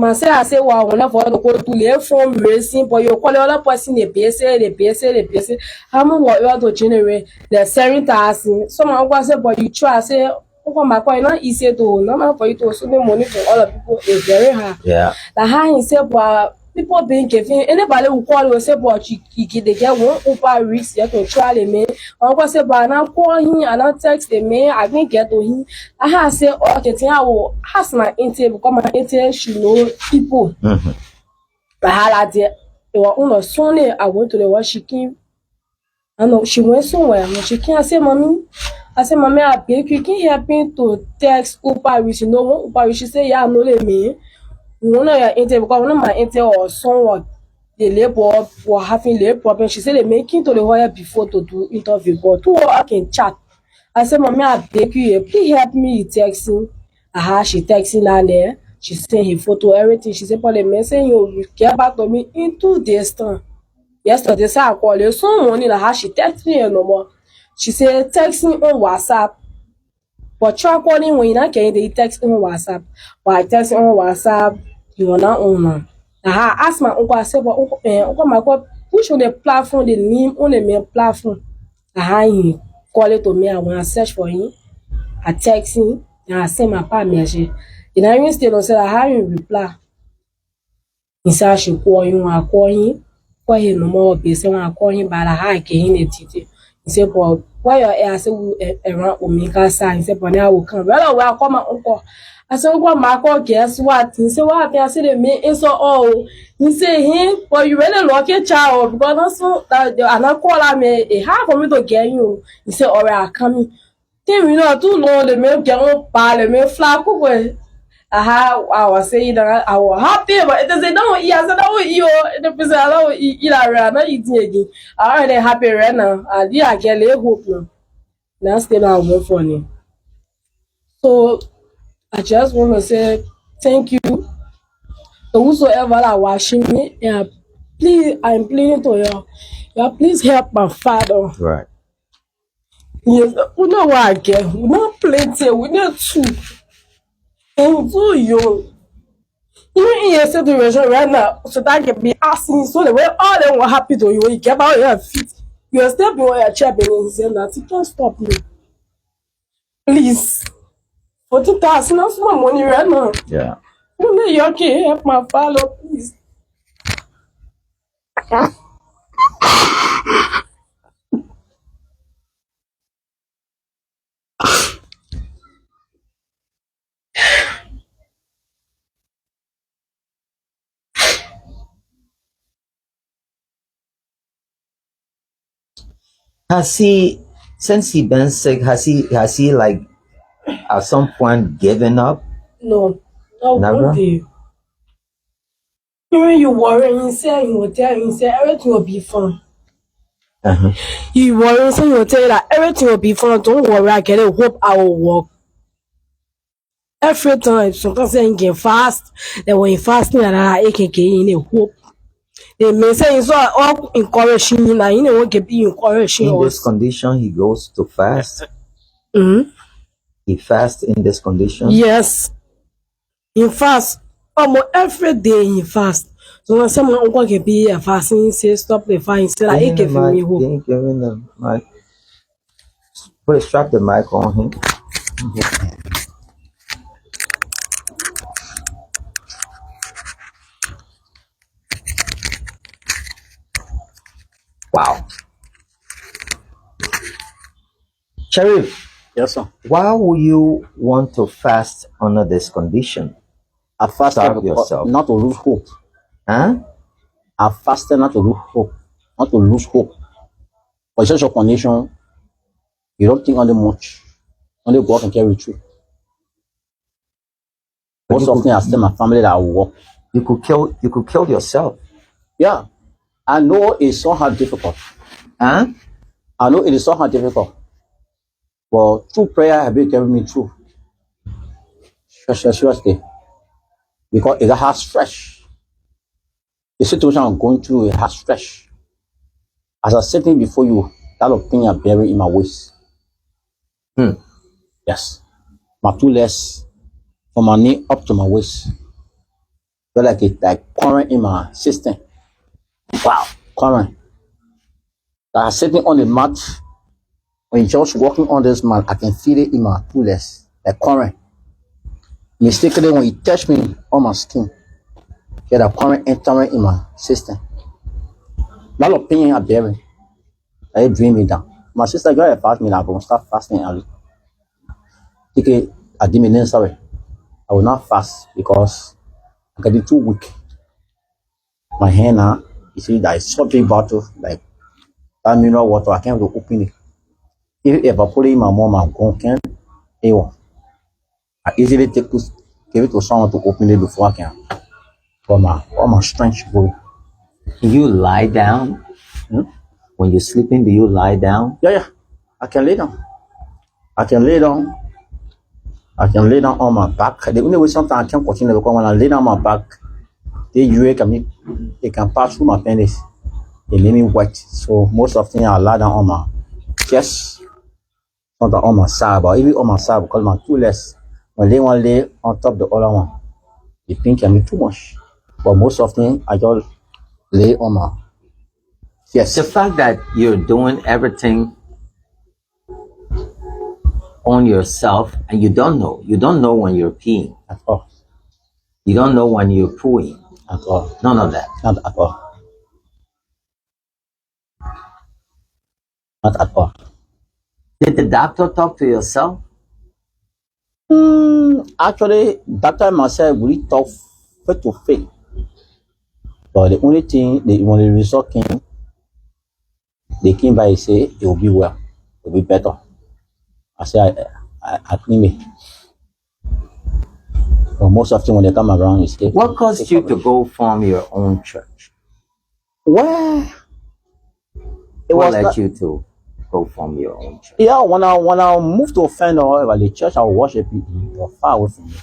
I say, well, whenever I go to the phone racing, but you call the other person the basic. How much you to generate the 7,000? Someone will say, but you try, say, oh, my point, not easy to, not for you to spend money for all the people, it's very hard. Yeah. Like how he said, but people being given, anybody will call you say, but they get one over risk, you have to try the man. I say, but now call him and I text the man, I didn't get to him. I say, okay, I will ask my interview because my interview should know people. But how I did, it was on a Sunday, I went to the work, she came. I know she went somewhere. When she came, I said, Mommy, I beg you, can you help me to text Uber Rich? You know, Uber Rich, she said, yeah, I know the man. One of your interview, because one of my interview or someone, the labor were having labor problem. She said they making to the lawyer before to do interview, but 2 hours I can chat. I said, Mommy, I beg you, please help me texting. She texting down there. She sent her photo, everything. She said, but the message you get back to me in 2 days time. Yesterday, so I called her. Some morning, she text me no more. She said, text me on WhatsApp. But try calling when you're not getting the text on WhatsApp. But I text on WhatsApp, you are not on now. I asked my uncle, I said, but uncle, my God, push on the platform, the name on the main platform. He call it to me, I want to search for him. I text him, and I send my pa message. And I even still said, I haven't reply. He said, I should call him, I call him no more, I call him, but I can't get him the detail. He said, but why your ass around Omega sign, say, but I will come. Well, welcome my uncle. I said, well, Marco, guess what? He said, what? I said, me, it's all. He said, him, but you really lucky child, because also that I'm not calling me a half for me to get you. He said, all right, coming. Then we know too long, the milk get on pile, the milk flap away. I was saying that I was happy, but it doesn't know. Yes, I know you. The person I know, you are not eating again. I already happy right now. I did I get a hope now. Now still I'm more funny. So I just want to say thank you to whosoever are watching me. Yeah, please, I'm pleading to you. Yeah, please help my father. Right. Yes, we know what I get. We not plenty. We need two. And too young. Even in your situation right now, so that can be asking so the way all them were happy to you when you get out your feet. You're stepping on your chair and saying that you can't stop me. Please. 40,000, that's my money right now. Yeah. You know you can help my father, please. Has he, since he been sick, has he like at some point given up? No. No, Never? one day. When you worry, he said, he will tell you, he said, everything will be fine. Uh-huh. You worry, so he will tell you that everything will be fine. Don't worry, I get a hope I will work. Every time, sometimes you can fast, then when you fasting, and I can get in a hope. They may say it's all encouraging you, now you know what can be encouraging In this us. condition, he goes to fast. Mm-hmm. He fasts in this condition. Yes. He fast. Almost every day he fast. So when someone uncle can be a fasting, say stop the fast, say like, Give give him me the mic. hope. Give him the mic. Strap the mic on him. Wow. Sheriff, Yes, sir. why would you want to fast under this condition? I fasted Starve yourself. not to lose hope. Huh? I fasted not to lose hope. Not to lose hope. For such a condition, you don't think only much. Only God can carry you through. Most often I tell my family that I will walk. You could kill yourself. Yeah. I know it's somehow difficult. Huh? I know it is somehow difficult. But through prayer have been carrying me through. Seriously. Because it has stretch. The situation I'm going through, it has stretch. As I'm sitting before you, that opinion are buried in my waist. Yes. My two legs, from my knee up to my waist. Feel like it's like current in my system. Wow, current. That I'm sitting on the mat. When you're just walking on this mat, I can feel it in my two legs. Like current. Mistakenly, when you touch me on my skin, get a current entering in my system. That opinion are bearing. That bring me down. My sister got a fast me, I'm going to start fasting early. Take I didn't sorry. I will not fast because I'm getting too weak. My hand now, you see that is so big bottle, like that mineral water, I can't open it. If it evaporate in my mom, I'm going to I easily give it to someone to open it before I can. For all my strength go. You lie down? When you're sleeping, do you lie down? Yeah. I can lay down. I can lay down on my back. The only way sometimes I can't continue because when I lay down on my back, it can pass through my penis. It made me wet. So most of the time I lie down on my chest, not on my side, but even on my side because my two legs, when they want to lay on top of the other one, the pain can be too much. But most of the time I just lay on my chest. The fact that you're doing everything on yourself and you don't know when you're peeing. At all. You don't know when you're pooing. At all. None of that. Not at all. Not at all. Did the doctor talk to yourself? Actually, doctor and myself, we talk face to face. But the only thing, when the result came, they came by and say it will be well, it will be better. I say I claim it. But most often when they come around, it's what caused you to go form your own church? Well, it what was led not, you to go form your own church? Yeah, when I moved to Fendall, the church I was worshiping was far away from me.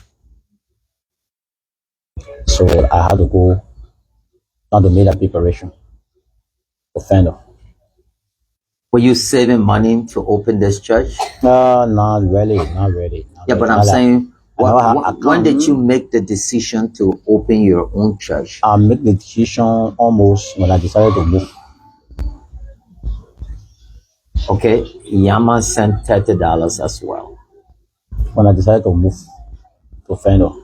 So I had to go down to make that preparation for Fendall. Were you saving money to open this church? Not really. Yeah, but I'm saying, when did you make the decision to open your own church? I made the decision almost when I decided to move. Okay, Yama sent $30 as well. When I decided to move to Fendall.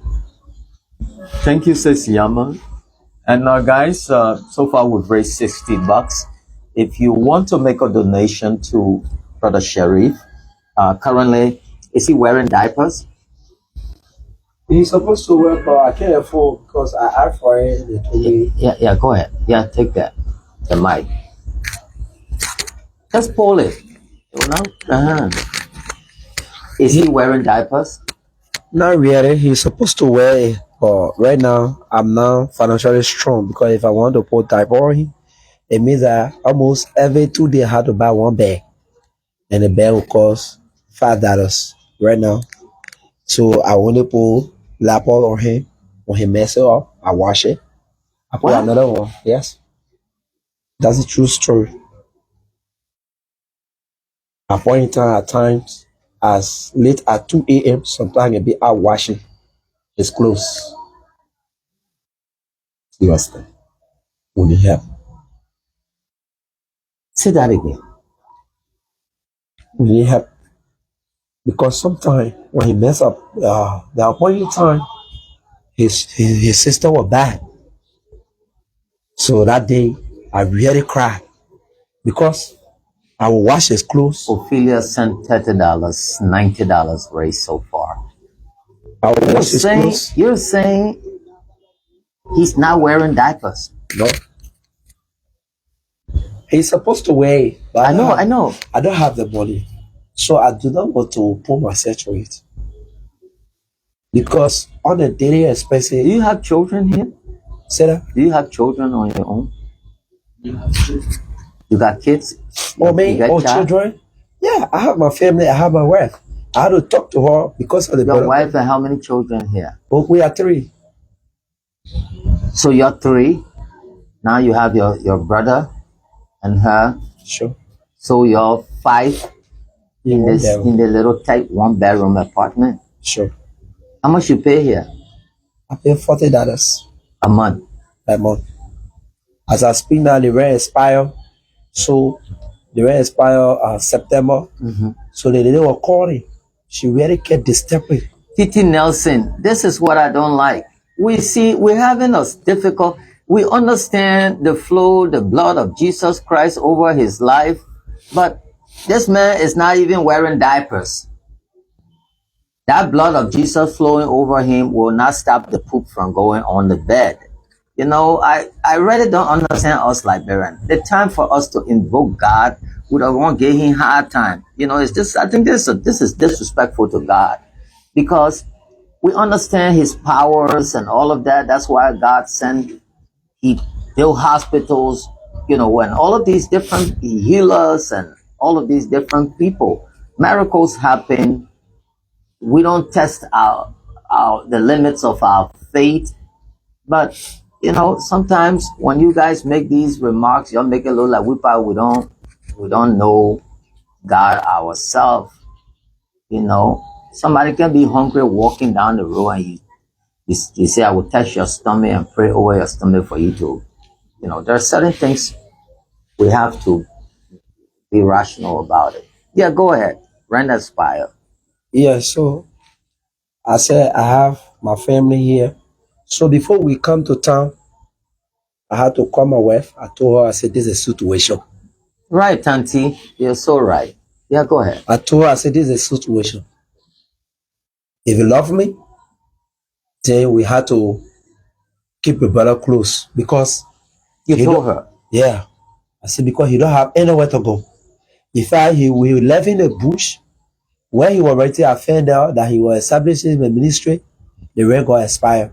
Thank you, says Yama. And guys, so far we've raised $60. If you want to make a donation to Brother Sharif, currently, is he wearing diapers? He's supposed to wear, but I can't afford because I asked for it. They told me. Yeah, go ahead. Yeah, take that. The mic. Just pull it. You know? Is he wearing diapers? Not really. He's supposed to wear it, but right now I'm not financially strong because if I want to put diaper on him, it means that almost every 2 days I have to buy one bag, and the bag will cost $5 right now. So I want to put lapel on him. When he mess it up, I wash it. I put another one. Yes, that's a true story. At point in time, at times, as late as 2 a.m., sometimes it be out washing his clothes. Seriously, we need help. Say that again. We need help because sometimes when he mess up, the point in time, his sister was bad. So that day, I really cried because I will wash his clothes. Ophelia sent $30, $90 raised so far. I will wash his clothes. You're saying he's not wearing diapers? No. He's supposed to wear it. But I know. I don't have the money. So I do not want to put myself through it. Because on a daily expenses. Do you have children here? Say that? Do you have children on your own? You got kids? Children? Yeah, I have my family, I have my wife. I had to talk to her because of the Your wife and how many children here? Oh, we are 3. So you're 3. Now you have your brother and her. Sure. So you're 5 in the little tight 1-bedroom apartment. Sure. How much you pay here? I pay $40 a month. As I speak now, the rent expire. So the rent expire September. So the lady was calling. She really kept disturbing. Titi Nelson, this is what I don't like. We're having us difficult. We understand the flow, the blood of Jesus Christ over his life, but this man is not even wearing diapers. That blood of Jesus flowing over him will not stop the poop from going on the bed. You know, I really don't understand us Liberians. The time for us to invoke God, we don't want to give him hard time. You know, it's just, I think this is disrespectful to God because we understand his powers and all of that. That's why God he built hospitals, you know, and all of these different healers and all of these different people. Miracles happen. We don't test the limits of our faith, but you know, sometimes when you guys make these remarks, you'll make it look like we don't know God ourselves. You know, somebody can be hungry walking down the road and you say, I will touch your stomach and pray over your stomach for you to, you know, there are certain things we have to be rational about it. Yeah, go ahead. Rent Aspire. Yeah, so I said I have my family here. So before we come to town, I had to call my wife. I told her, I said, this is a situation. Right, Auntie. You're so right. Yeah, go ahead. I told her, I said, this is a situation. If you love me, then we had to keep your brother close because You he told don't- her. Yeah. I said, because he don't have anywhere to go. In fact, he left in the bush when he was already at Fendall that he was establishing the ministry, the rent got expired.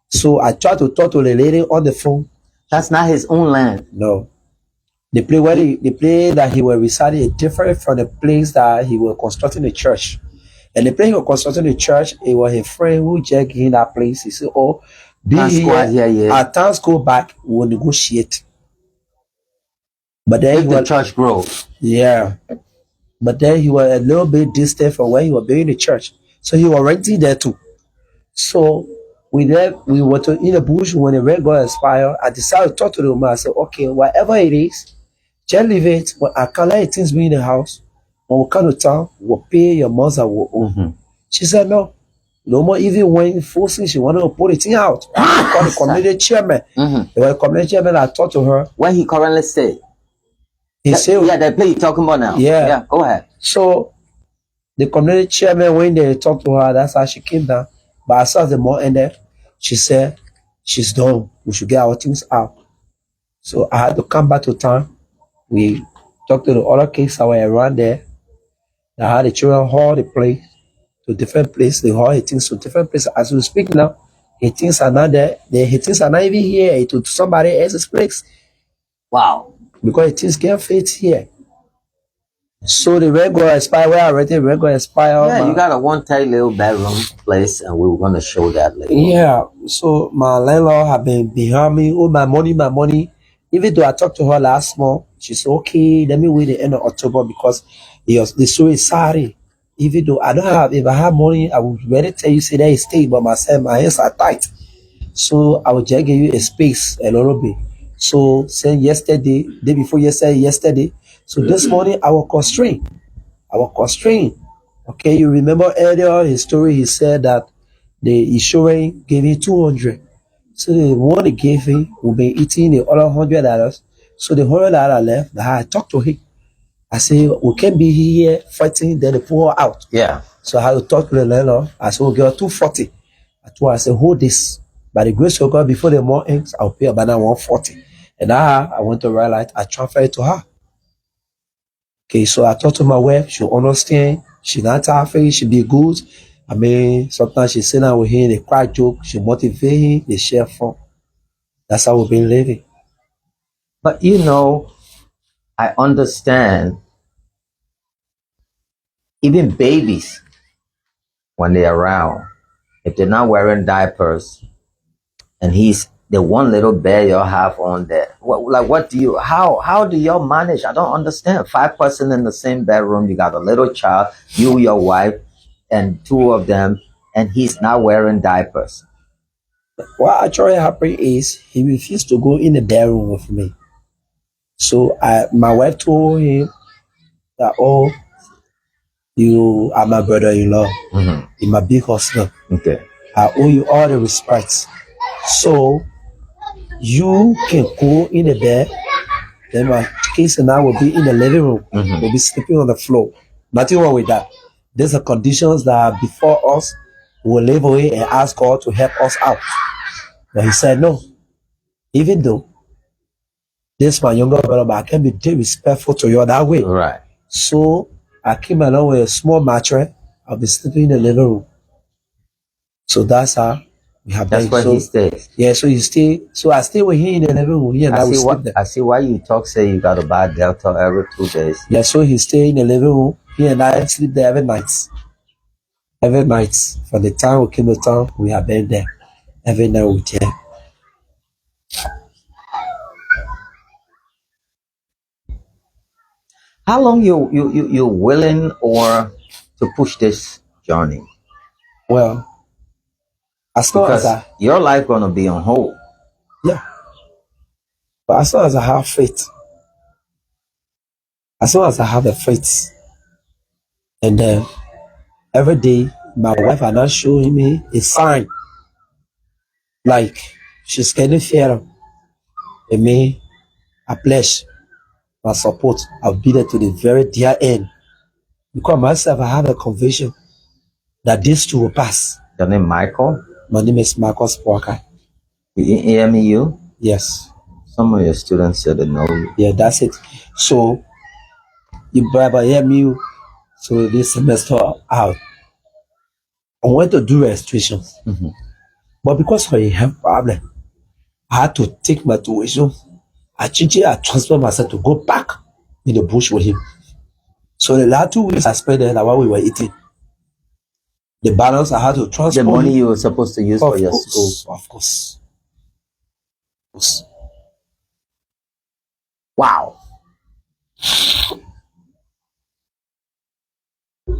So I tried to talk to the lady on the phone. That's not his own land. No. The place where the place that he was residing is different from the place that he was constructing the church. And the place he was constructing the church, it was a friend who just gave him that place. He said, oh, be Times go out here, here. yeah. As times go back, we'll negotiate. But then If he the was, church grows. yeah. But then he was a little bit distant from where he was building the church. So he was renting there too. So we went to in the bush when the rent got expired. I decided to talk to the woman. I said, okay, whatever it is, just leave it. When I can let things be in the house. When we come to town, we'll pay your months that we'll owe. Mm-hmm. She said, no. No more, even when forcing, she wanted to put the thing out. I called the community chairman. Mm-hmm. The community chairman, I talked to her. Where he currently stay? He said, Yeah, that place you're talking about now. Yeah. Yeah, go ahead. So the community chairman, when they talked to her, that's how she came down. But as soon as the month ended, she said, she's done. We should get our things out. So I had to come back to town. We talked to the other kids that were around there. I had the children haul the place to different places. They haul the things to different places. As we speak now, the things are not there. The things are not even here to somebody else's place Wow. because the things can't fit here. So the rent got expired. Where already rent got expired. Yeah, you got a one tight little bedroom place, and we were going to show that later. Yeah. So my landlord have been behind me. Oh, my money. Even though I talked to her last month, she said, okay, let me wait the end of October because the story is sorry. Even though I don't have, if I have money, I would rather tell you, say that you stay, but myself, my hands are tight. So I will just give you a space a little bit. So since yesterday, day before yesterday. So this morning I was constrained. Okay, you remember earlier his story, he said that the insurance gave him 200. So the one they gave him will be eating the other $100. So the $100 left, that I talked to him. I said, we can't be here fighting, then they pull her out. Yeah. So I had to talk to the landlord. I said, we'll give her 240. I told her, I said, hold this. By the grace of God, before the month ends, I'll pay about 140. And I went to Red Light, I transferred it to her. Okay, so I talked to my wife, she'll understand. She not tired, she be good. I mean, sometimes she sit down with him, they crack joke, she motivate him, they share fun. That's how we've been living. But you know, I understand even babies, when they're around, if they're not wearing diapers and he's the one little bed y'all have on there, what do you, how do y'all manage? I don't understand. 5 person in the same bedroom, you got a little child, you, your wife, and 2 of them, and he's not wearing diapers. What actually happened is he refused to go in the bedroom with me. So my wife told him that, oh, you are my brother-in-law, you're my big hustler. Okay. I owe you all the respect. So you can go in the bed, then my kids and I will be in the living room. We'll be sleeping on the floor. Nothing wrong with that. These are conditions that are before us. We'll live away and ask God to help us out. But he said no. Even though this is my younger brother, but I can be disrespectful to you that way. Right. So I came along with a small mattress. I'll be sleeping in the living room. So that's how we have That's where he stays. Yeah, so you stay. So I stay with him in the living room. He and I will sleep there. I see why you say you got to buy Delta every 2 days. Yeah, so he stay in the living room. He and I sleep there every night. Every night. From the time we came to town, we have been there. Every night we there. How long you willing or to push this journey? Well, as long Because as your life gonna be on hold. yeah. But as long as I have faith, as long as I have a faith, and then every day my wife are not showing me a sign like she's getting fairer. And me, I pledge my support. I'll be there to the very dear end. Because myself, I have a conviction that this too will pass. Your name Michael? My name is Marcus Walker. You hear me, you? Yes. Some of your students said they know you. Yeah, that's it. So, you brother hear me. So this semester out, I went to do registrations. But because of a health problem, I had to take my tuition. I transferred myself to go back in the bush with him. So the last 2 weeks I spent there while we were eating. The balance I had to transfer. The money you were supposed to use for your school. Of course. Wow.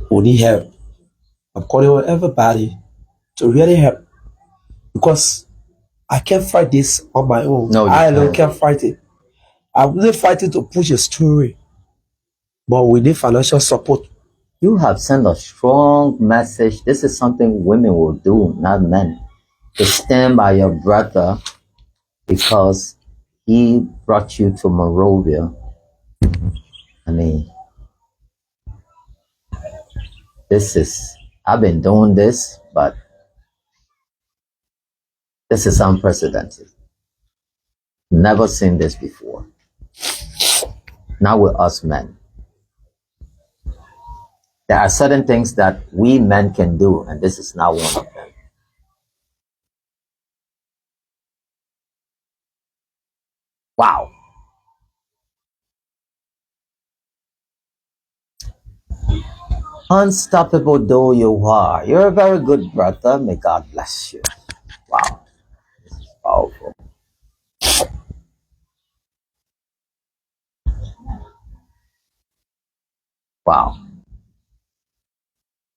We need help. I'm calling on everybody to really help. Because I can't fight this on my own. No, I alone can't fight it. I'm really fighting to push a story. But we need financial support. You have sent a strong message. This is something women will do, not men. To stand by your brother because he brought you to Monrovia. I mean, I've been doing this, but this is unprecedented. Never seen this before. Not with us men. There are certain things that we men can do, and this is not one of them. Wow. Unstoppable though you are, you're a very good brother. May God bless you. Wow. This is powerful. Wow.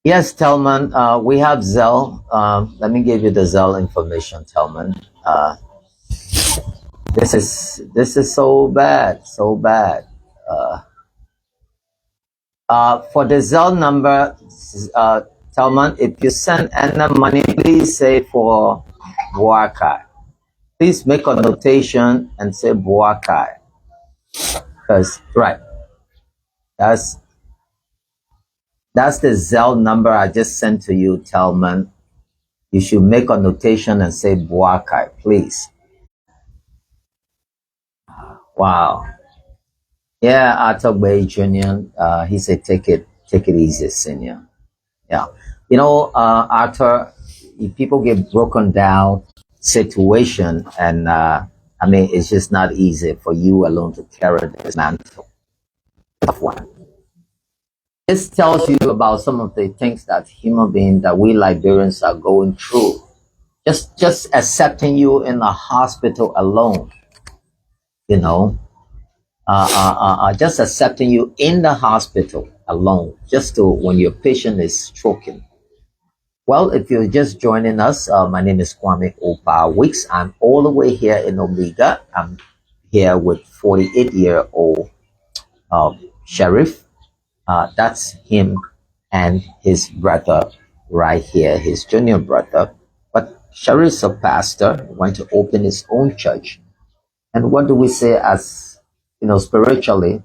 Yes, Telman, we have ZELLE. Let me give you the ZELLE information, Telman. This is so bad. For the ZELLE number, Telman, if you send any money, please say for Boakai. Please make a notation and say Boakai. Because, right, that's the ZELLE number I just sent to you, Telman. You should make a notation and say Boakai, please. Wow. Yeah, Arthur Bay Jr., he said, take it easy, senior. Yeah. You know, Arthur, if people get broken down situation, and I mean, it's just not easy for you alone to carry this mantle. Tough one. This tells you about some of the things that human beings, that we Liberians are going through. Just accepting you in the hospital alone, you know, just accepting you in the hospital alone, just to when your patient is stroking. Well, if you're just joining us, my name is KWAME Opa Weeks. I'm all the way here in Omega. I'm here with 48-year-old Sheriff. That's him and his brother right here, his junior brother. But Sheriff's a pastor, went to open his own church. And what do we say as, you know, spiritually,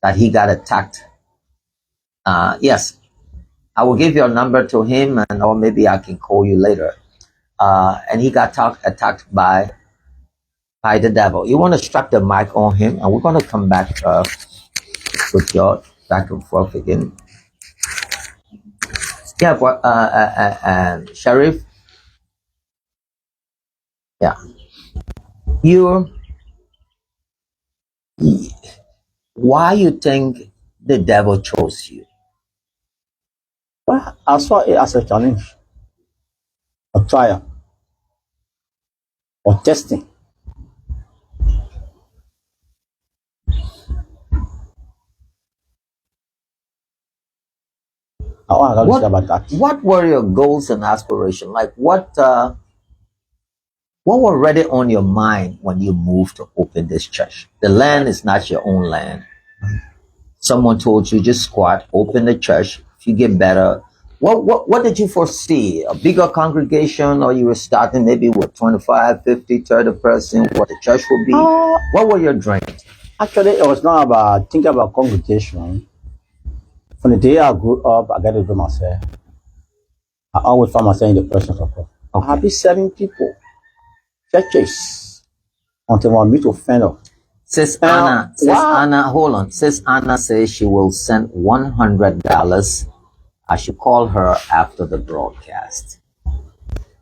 that he got attacked? Yes, I will give your number to him, and or maybe I can call you later. And he got attacked by the devil. You want to strap the mic on him, and we're going to come back with your back and forth again. Yeah, but Sheriff. Yeah, why you think the devil chose you? Well, I saw it as a challenge, a trial, or testing. I want to say about that. What were your goals and aspirations? Like what were already on your mind when you moved to open this church? The land is not your own land. Someone told you just squat, open the church. If you get better, what did you foresee? A bigger congregation, or you were starting maybe with 25, 50, 30 person, what the church would be? What were your dreams? Actually, it was not about thinking about congregation. From the day I grew up, I got to do myself. I always found myself in the presence of God. Okay. I've been serving people, churches, until I meet to Fendall. Sis Anna, hold on. Sis Anna says she will send $100. I should call her after the broadcast.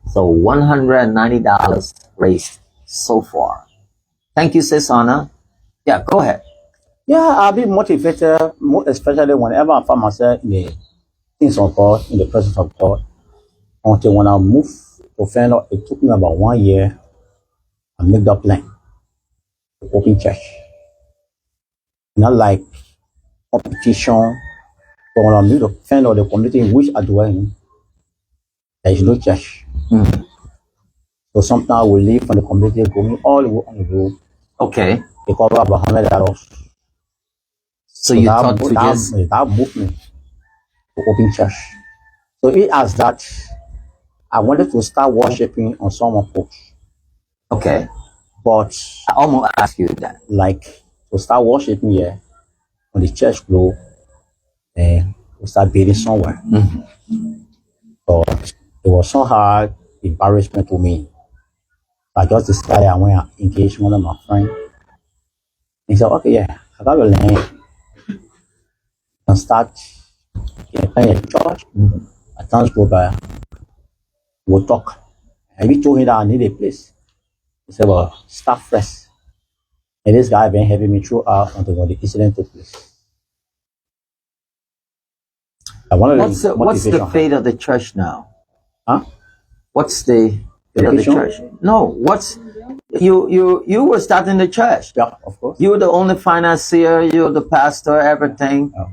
So $190 raised so far. Thank you, Sis Anna. Yeah, go ahead. Yeah, I'll be motivated, especially whenever I find myself in the things of God, in the presence of God. Until when I moved to Fendall, it took me about 1 year. I made the plan to open church. Not like competition, but when I moved to Fendall, the community in which I dwell in, there is no church. So sometimes I will leave from the community, going all the way on the road. Okay. They cover about $100. So you thought to just... That moved me to open church. So it as that I wanted to start worshiping on some of folks. Okay. But I almost asked you that. like to start worshiping here on the church floor and we start building somewhere. But it was so hard embarrassment to me. I just decided I went and engaged one of my friends. He said, okay, yeah, I got to land and start playing at church. At times go by, we'll talk. And we told him that I need a place. He said, well, start fresh. And this guy been helping me throughout until when the incident took place. What's the fate of the church now? Huh? What's the fate of the church? No, what's... You were starting the church. Yeah, of course. You were the only financier, you were the pastor, everything. Yeah.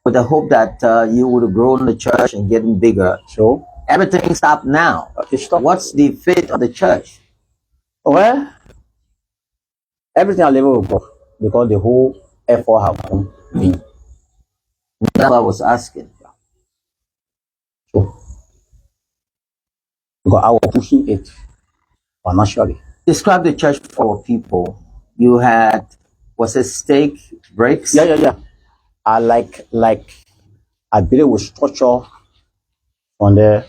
With the hope that you would grow in the church and getting bigger. So everything stopped now. It stopped. What's the fate of the church? Well, everything I live with God because the whole effort have come in. That's what I was asking. So because I was pushing it financially. Describe the church for people. You had, was it steak breaks? Yeah. I I built with structure on there.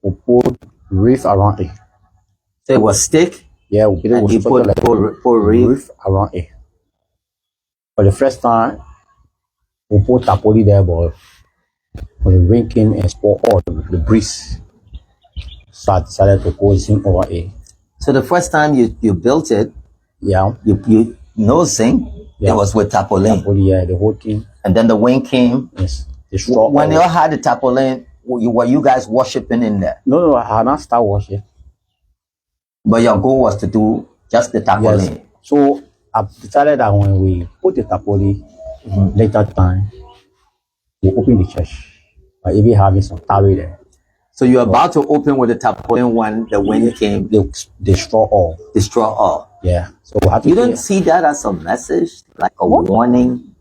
We put reef around it. So it was stick? Yeah, we built with structure like put reef around it. For the first time, we put tapoli there, but when the rain came and spoiled all the breeze, so I decided to put zinc over it. So the first time you built it, yeah, you no zinc. Yeah. It was with tarpaulin. Yeah, the whole thing. And then the wind came. Yes. The straw. When you all had the tarpaulin, were you guys worshiping in there? No, I had not started worship. But your goal was to do just the tarpaulin. Yes. So I decided that when we put the tarpaulin, later time, we open the church. By even having some tarry there. So you're about to open with the tarpaulin when the wind came. The straw all. The straw all. Yeah. So we had to. You didn't see that as a message, like a warning?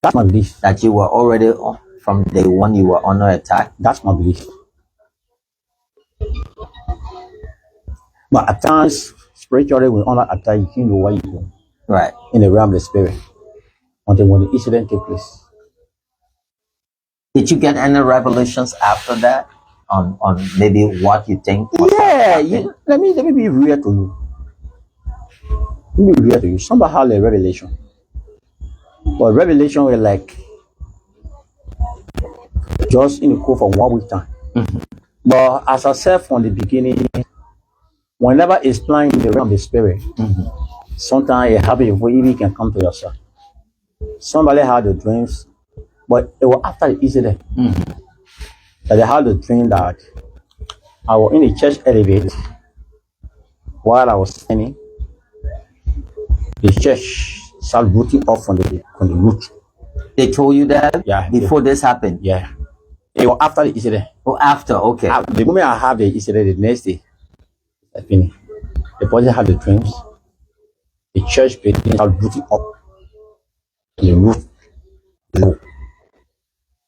That's my belief. That you were already from day one, you were under attack. That's my belief. But at times, spiritually, when under attack, you know what you do. Right. In the realm of the spirit. Until when the incident took place. Did you get any revelations after that on maybe what you think? Yeah. Let me be real to you. Let me be real to you. Somebody had a revelation. But revelation was like just in the course of 1 week time. But as I said from the beginning, whenever it's playing in the realm of the spirit, sometimes it happens before you can come to yourself. Somebody had the dreams, but it was after the incident that they had the dream that I was in the church elevator while I was standing. The church started rooting off from the root. They told you that? Yeah. Before this happened? Yeah. It was after the incident. Oh, after, okay. The moment I have the incident, the next day, I finished. The person had the dreams. The church building started rooting up. The roof low.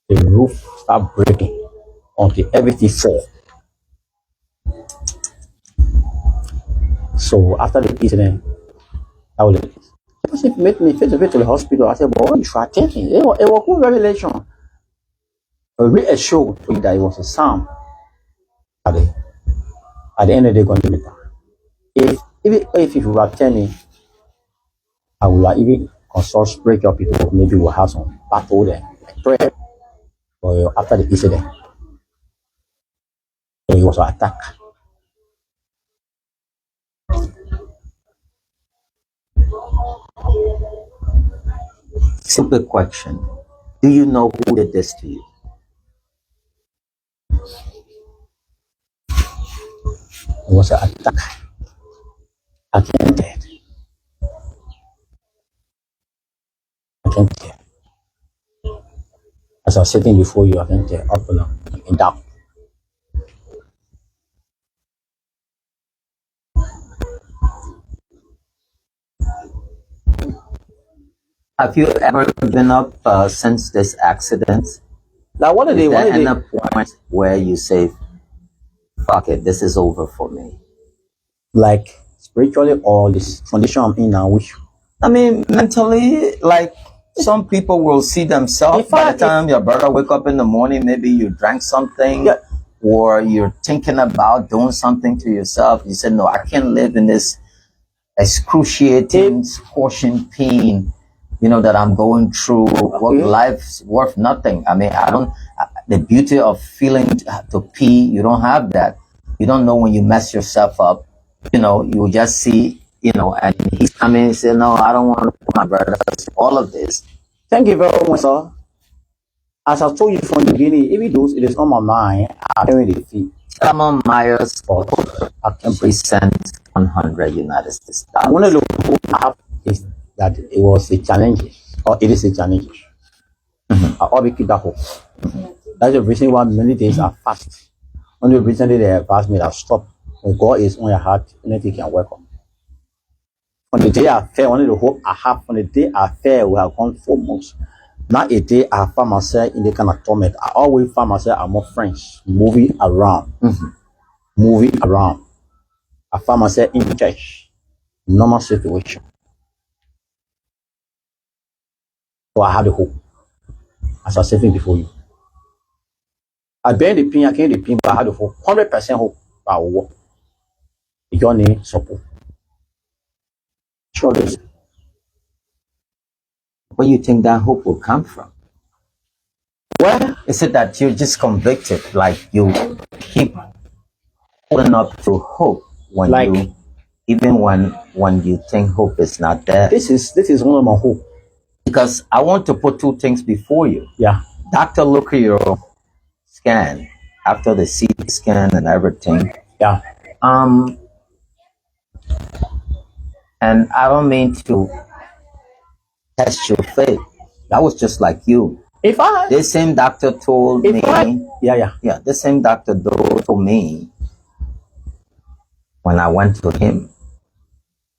The roof started breaking until everything fell. So after the incident, I was like, met me face to face to the hospital. I said, but what you try thinking? It was good revelation. I read a show to you that it was a sound at the end of the day going to be if you were telling me, I will even consult spiritual people, maybe we'll have some battle there, like prayer, or after the incident. So it was an attack. Simple question. Do you know who did this to you? It was an attack. I can't tell. I can't tell. As I was sitting before you, I can't tell. Up and down, in doubt. Have you ever given up since this accident? Now, one of the Is there a point where you say, fuck it, this is over for me? like spiritually or this condition I'm in now, which I mean, mentally, like some people will see themselves by the time your brother wake up in the morning, maybe you drank something, yeah, or you're thinking about doing something to yourself. You said, no, I can't live in this excruciating, scorching pain, you know, that I'm going through. Life's worth nothing. I mean, the beauty of feeling to pee, you don't have that. You don't know when you mess yourself up, you know, you just see, you know, and he's coming and say, no, I don't want to put my brother through all of this. thank you very much, sir. As I told you from the beginning, even though it is on my mind, I'm carrying the fee. Salmon Myers But I can present 100 United States dollars. one of the hope I have is that it was a challenge, or it is a challenge. I always keep that hope. That's the reason why many days are fast. Only recently they have asked me that stop. When God is on your heart, anything can work on. From the day I fell, only the hope I have from the day I fell, we have gone 4 months. Not a day I found myself in the kind of torment. I always find myself among friends, moving around. Moving around. I found myself in the church. Normal situation. So I have the hope. As I was saying before you. I bear the pain, I can't the pain, but I have the hope. 100% hope I will walk. Your name support. Sure. Where you think that hope will come from? Well, Is it that you're just convicted, like you keep holding up to hope when Like- you, even when you think hope is not there? this is one of my hope. Because I want to put two things before you. Yeah. Doctor, look at your scan after the CT scan and everything. Yeah. And I don't mean to test your faith. That was just like you. If I This same doctor told me, yeah. the same doctor told me when I went to him,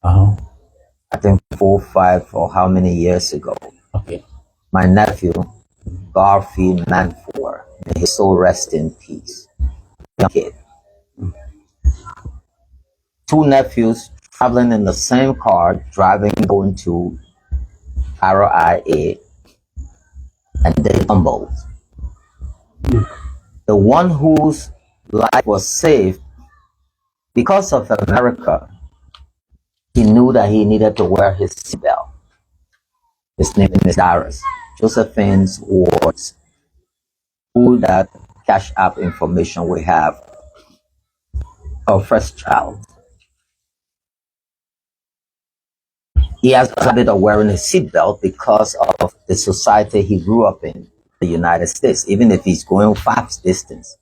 I think 4, 5, or how many years ago. Okay. My nephew, Garfield Manfor, may his soul rest in peace. Young kid. 2 nephews traveling in the same car, driving, going to RIA, and they tumbled. The one whose life was saved because of America, he knew that he needed to wear his seatbelt. His name is Darius. Josephine's words. Who that CashApp information we have. Our first child. He has a habit of wearing a seatbelt because of the society he grew up in, the United States, even if he's going fast distance.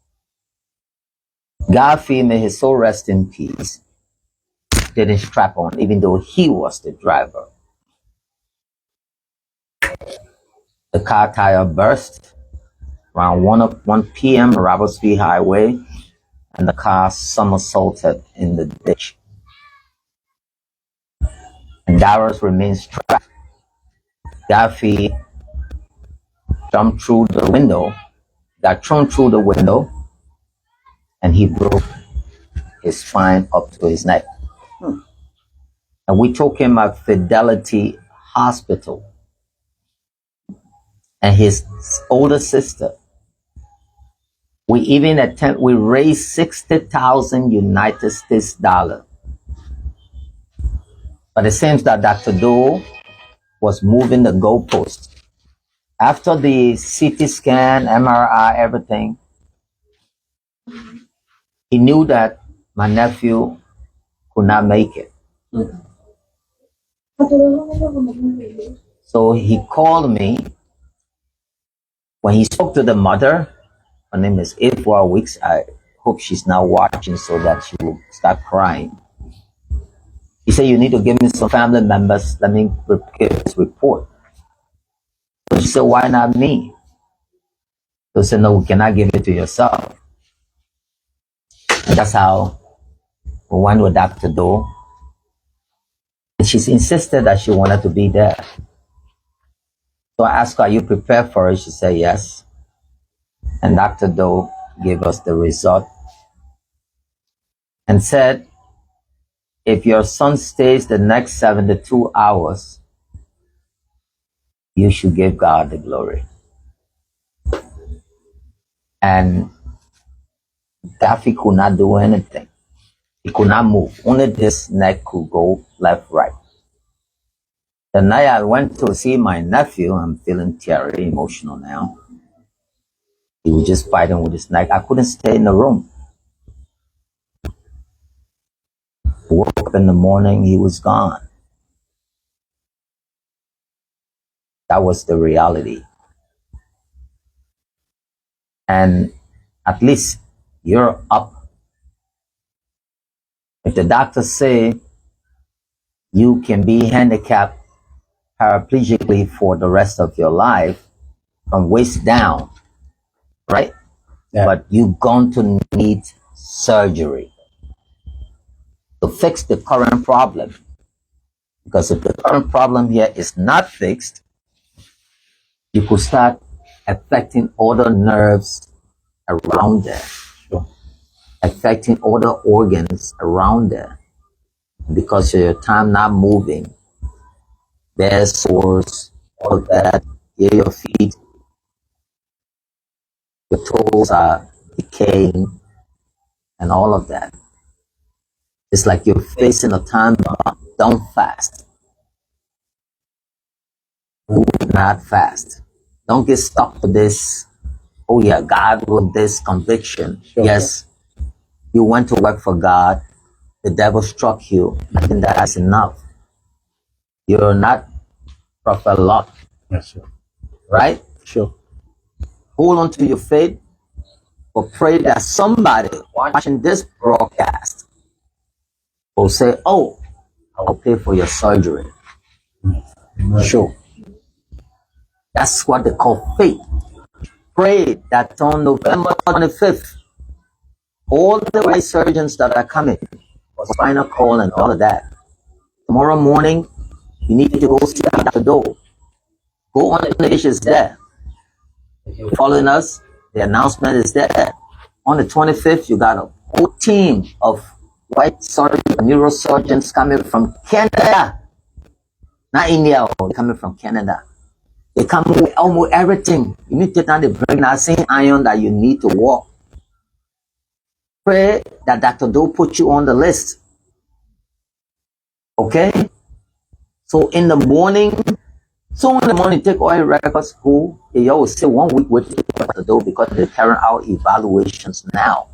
Garfield, may his soul rest in peace, didn't strap on, even though he was the driver. The car tire burst around 1 p.m. Robertsby Highway, and the car somersaulted in the ditch. And Darius remains trapped. Garfield jumped through the window, got thrown through the window, and he broke his spine up to his neck. And we took him at Fidelity Hospital. And his older sister We raised 60,000 United States dollars. But it seems that Dr. Doe was moving the goalpost. After the CT scan, MRI, everything, he knew that my nephew could not make it. So he called me. When he spoke to the mother, her name is 84 Weeks. I hope she's now watching so that she will start crying. He said, you need to give me some family members. Let me give this report. So she said, why not me? So he said, no, we cannot give it to yourself. And that's how we went with Dr. Doe. And she insisted that she wanted to be there. So I asked her, are you prepared for it? She said, yes. And Dr. Doe gave us the result and said, if your son stays the next 72 hours, you should give God the glory. And Daffy could not do anything. He could not move. Only this neck could go left, right. The night I went to see my nephew, I'm feeling teary, emotional now. He was just fighting with his neck. I couldn't stay in the room. Woke up in the morning, he was gone. That was the reality. And at least you're up. If the doctors say you can be handicapped paraplegically for the rest of your life from waist down, right? Yeah. But you're going to need surgery to fix the current problem. Because if the current problem here is not fixed, you could start affecting other nerves around there, affecting other organs around there. Because of your time not moving, there's sores, all of that, your feet, your toes are decaying, and all of that. It's like you're facing a time bomb. Don't fast. Move not fast. Don't get stuck with this, oh yeah, God with this conviction. Sure. Yes, you went to work for God. The devil struck you. I think that's enough. You're not Prophet Lot. Yes, sir. Right? Sure. Hold on to your faith, but pray that somebody watching this broadcast will say, oh, I'll pay for your surgery. Sure. That's what they call faith. Pray that on November 25th, all the right surgeons that are coming for spinal cord and all of that, tomorrow morning, you need to go see Dr. Doe. Go on, the page is there. If you're following us, the announcement is there. On the 25th, you got a whole team of white neurosurgeons coming from Canada. Not India, they're coming from Canada. They come with almost everything. You need to take the bring that same iron that you need to walk. Pray that Dr. Doe put you on the list. Okay? So in the morning, take all your records, go. You always say 1 week with Dr. Doe because they're carrying out evaluations now.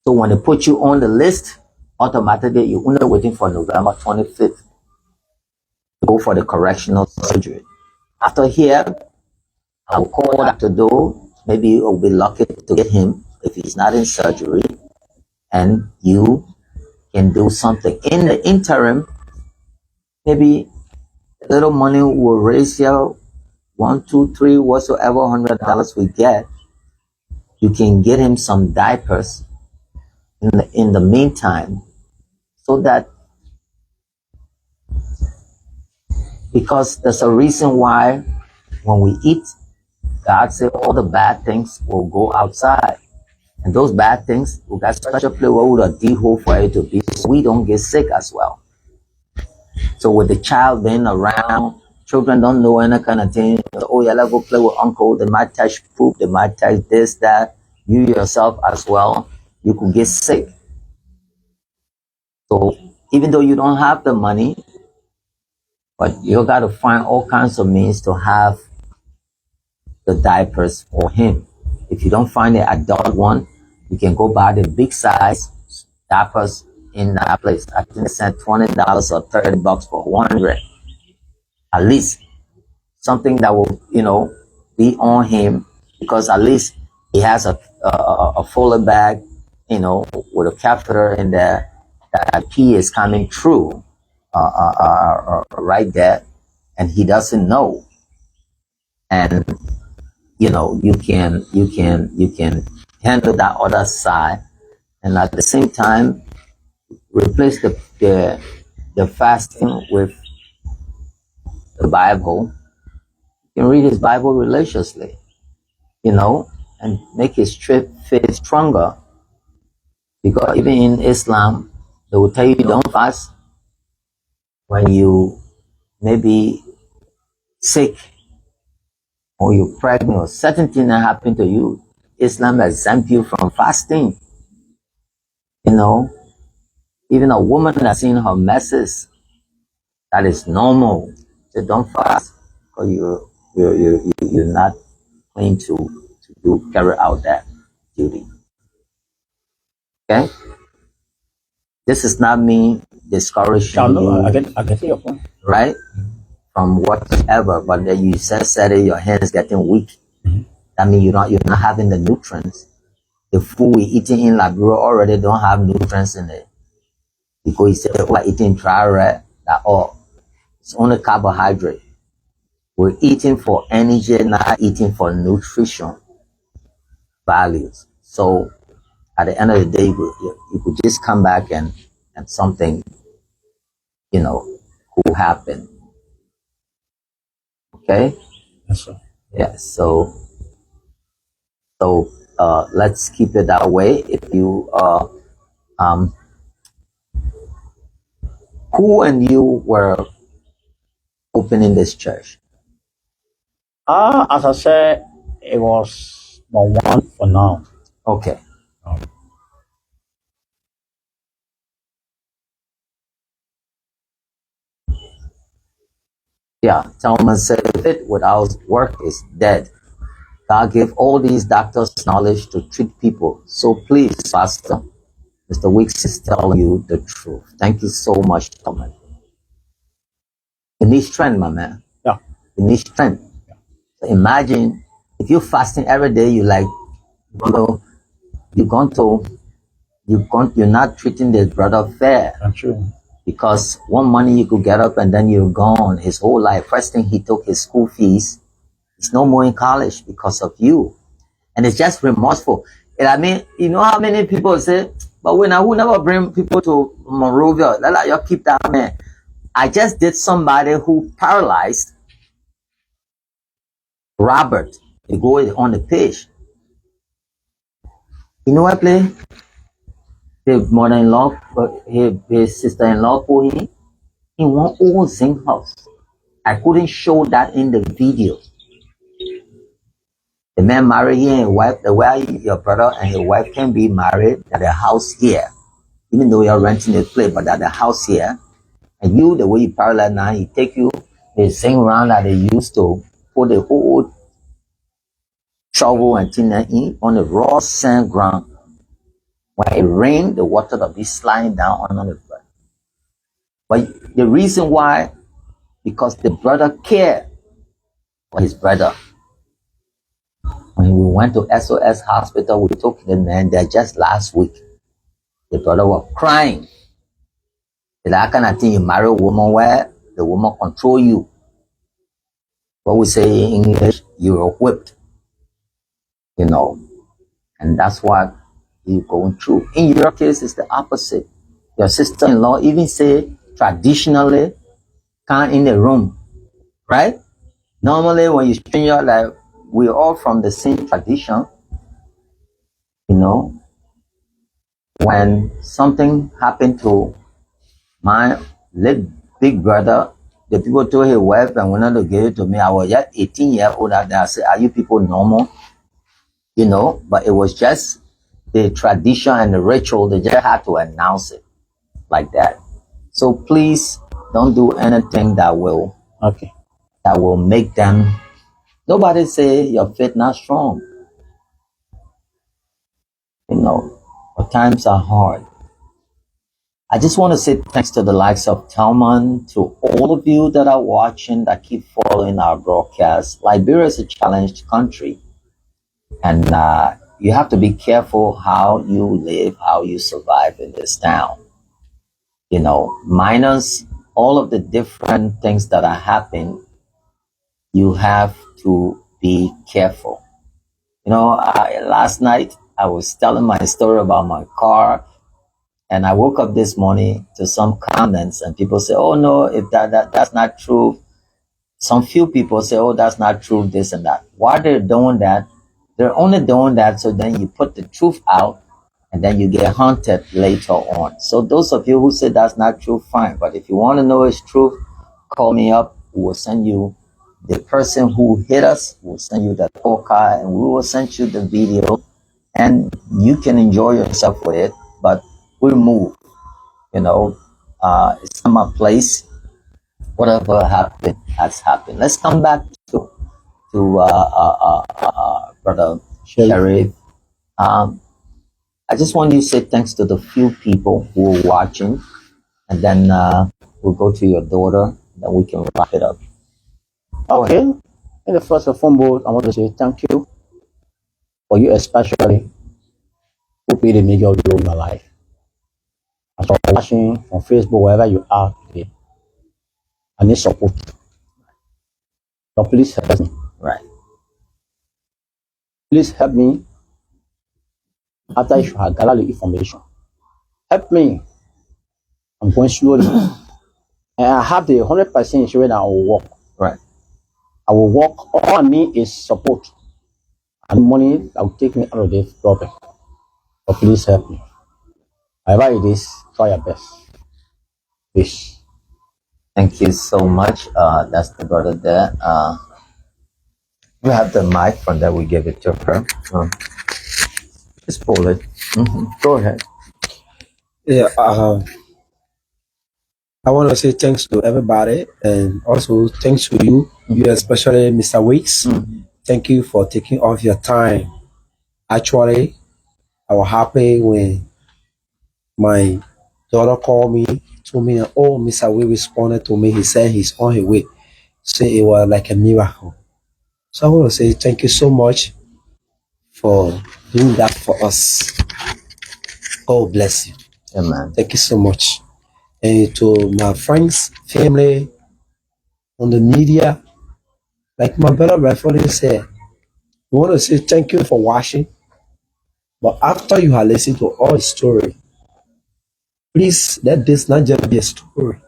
So when they put you on the list, automatically you're only waiting for November 25th to go for the correctional surgery. After here, I'll call Dr. Doe. Maybe you'll be lucky to get him if he's not in surgery, and you can do something. In the interim, maybe a little money will raise you $1, $2, $3, whatsoever $100 we get. You can get him some diapers in the meantime, so that, because there's a reason why when we eat, God said all the bad things will go outside. And those bad things, we got special place where we a deep hole for it to be, so we don't get sick as well. So with the child being around, Children don't know any kind of thing. Oh yeah, let's go play with uncle. They might touch poop. They might touch this, that. You yourself as well, you could get sick. So even though you don't have the money, but you got to find all kinds of means to have the diapers for him. If you don't find the adult one, you can go buy the big size diapers in that place. I think they sent $20 or $30 for 100. At least something that will, be on him, because at least he has a fuller bag, with a catheter in there that pee is coming through right there, and he doesn't know. And you can handle that other side, and at the same time replace the fasting with the Bible. You can read his Bible religiously, and make his faith stronger. Because even in Islam, they will tell you don't fast when you may be sick or you're pregnant or certain thing that happen to you. Islam exempt you from fasting. Even a woman that's in her messes, that is normal. So don't fast because you're not going to carry out that duty. Okay? This is not me discouraging you. I can see your point. Right? From whatever, but then you said it, your hand is getting weak. That means you're not having the nutrients. The food we're eating in Liberia already don't have nutrients in it. Because you say we're eating dry red, it's only carbohydrate. We're eating for energy, not eating for nutrition values. So at the end of the day, you could just come back and something, could happen. Okay? Yes, sir. Yeah, so let's keep it that way. If you who and you were opening this church? As I said, it was my one for now. Okay. Yeah, Talmud said it without work is dead. God gave all these doctors knowledge to treat people. So please, Pastor, Mr. Weeks is telling you the truth. Thank you so much, Talmud. You need strength, my man. Yeah. You need strength. Yeah. So imagine if you're fasting every day, you're not treating this brother fair. That's true. Because one morning you could get up and then you're gone. His whole life, first thing he took his school fees. He's no more in college because of you. And it's just remorseful. And I mean, you know how many people say, but when I will never bring people to Monrovia, let you keep that man. I just did somebody who paralyzed Robert. They go on the page. You know what I play? His mother-in-law, his sister-in-law for him in one old zinc house. I couldn't show that in the video. The man married here and wife, the way your brother and his wife can be married at the house here, even though you're renting a place, but at the house here. And you, the way you parallel now, he take you the same round that they used to put the old shovel and thing in on the raw sand ground. When it rained, the water will be sliding down on the ground. But the reason why, because the brother cared for his brother. When we went to SOS hospital, we took the man there just last week. The brother was crying. That kind of thing, you marry a woman where the woman control you. What we say in English, you're whipped. And that's what you're going through. In your case, it's the opposite. Your sister-in-law even say traditionally can't in the room, right? Normally when you spend your life, we're all from the same tradition. When something happened to my late big brother, the people told his wife and wanted to give it to me. I was just 18 years old at that. I said, are you people normal? You know, but it was just the tradition and the ritual. They just had to announce it like that. So please don't do anything that will make them. Nobody say your faith not strong. You know, but times are hard. I just want to say thanks to the likes of Talman, to all of you that are watching, that keep following our broadcast. Liberia is a challenged country, and you have to be careful how you live, how you survive in this town. You know, minus all of the different things that are happening, you have to be careful. You know, last night I was telling my story about my car. And I woke up this morning to some comments, and people say, "Oh no, if that's not true." Some few people say, "Oh, that's not true," this and that. Why they're doing that? They're only doing that so then you put the truth out, and then you get haunted later on. So those of you who say that's not true, fine. But if you want to know it's truth, call me up. We will send you the person who hit us. We'll send you the postcard, and we will send you the video, and you can enjoy yourself with it. But we'll move. You know, it's not my place. Whatever happened has happened. Let's come back to brother Sharif. I just want you to say thanks to the few people who are watching, and then we'll go to your daughter, then we can wrap it up. Okay. In the first and foremost, I want to say thank you for you especially who played a major role in my life. As you're watching on Facebook, wherever you are today, I need support. So please help me. Right. Please help me after you have gathered the information. Help me. I'm going slowly. And I have the 100% insurance that I will work. Right. I will work. All I need is support and money that will take me out of this problem. So please help me. Whatever it is, try your best. Please. Thank you so much. That's the brother there. We have the mic from there. We give it to her. Just pull it. Go ahead. Yeah, I want to say thanks to everybody, and also thanks to you, you especially Mr. Weeks. Thank you for taking off your time. Actually, I was happy when my daughter called me, told me, oh, Mr. Weeks responded to me. He said he's on his way. So it was like a miracle. So I want to say thank you so much for doing that for us. God bless you. Amen. Thank you so much. And to my friends, family, on the media, like my brother rightfully said, we want to say thank you for watching. But after you have listened to all the story, please let this not just be a story,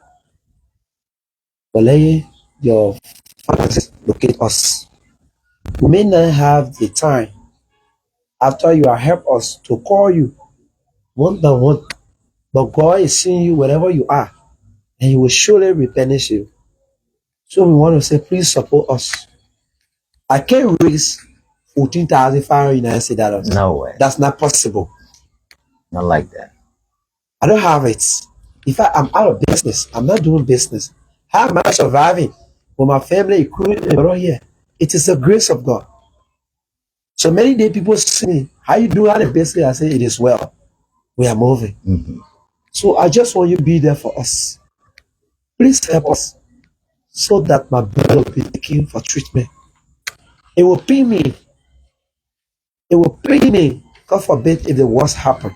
but let your finances locate us. We may not have the time after you have helped us to call you one by one, but God is seeing you wherever you are, and He will surely replenish you. So we want to say, please support us. I can't raise $14,590. No way. That's not possible. Not like that. I don't have it. In fact, I'm out of business. I'm not doing business. How am I surviving with my family, including the here? It is the grace of God. So many days people see me, how you doing out of business? I say, it is well. We are moving. So I just want you to be there for us. Please help us so that my brother will be taken for treatment. It will pay me. It will pay me. God forbid if the worst happen.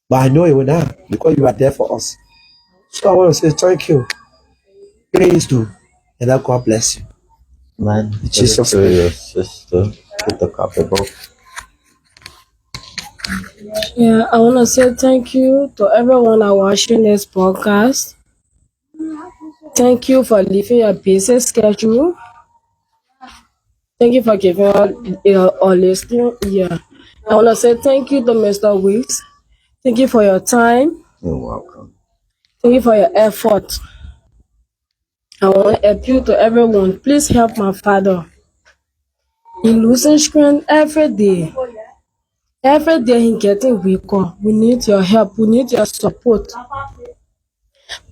But I know it will not because you are there for us. So I want to say thank you. Please do. And that God bless you. Man, Jesus. your sister with the copybook. Yeah, I want to say thank you to everyone that watching this podcast. Thank you for leaving your busy schedule. Thank you for giving our listening. Yeah, I want to say thank you to Mr. Weeks. Thank you for your time. You're welcome. Thank you for your effort. I want to appeal to everyone. Please help my father. He losing strength every day. Every day he getting weaker. We need your help. We need your support.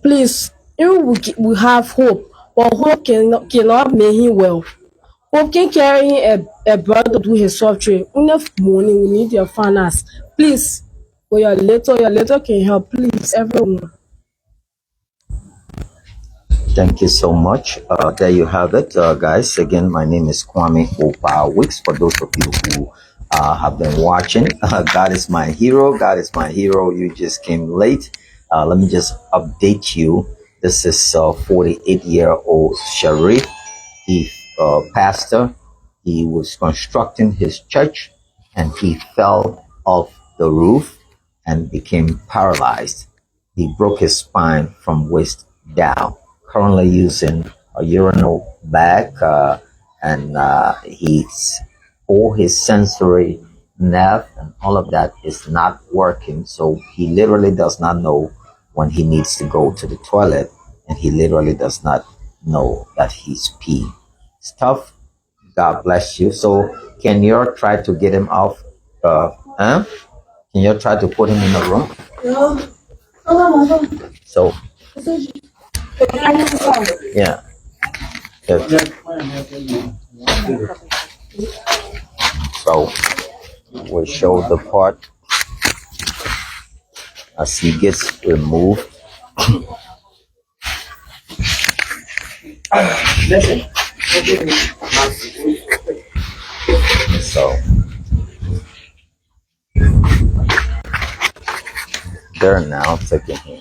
Please, we have hope, but hope cannot make him well. Hope can carry a brother to his surgery. Enough money, we need your finance. Please, for your letter can help. Please, everyone. Thank you so much. There you have it, guys. Again, my name is KWAME Weeks. For those of you who have been watching, God is my hero. God is my hero. You just came late. Let me just update you. This is 48-year-old Sharif. He pastor. He was constructing his church, and he fell off the roof and became paralyzed. He broke his spine from waist down. Currently using a urinal bag, and all his sensory nerve and all of that is not working. So he literally does not know when he needs to go to the toilet, and he literally does not know that he's peeing. It's tough. God bless you. So can you try to get him off? Can you try to put him in a room? So yeah. So we'll show the part as he gets removed. So they're now taking him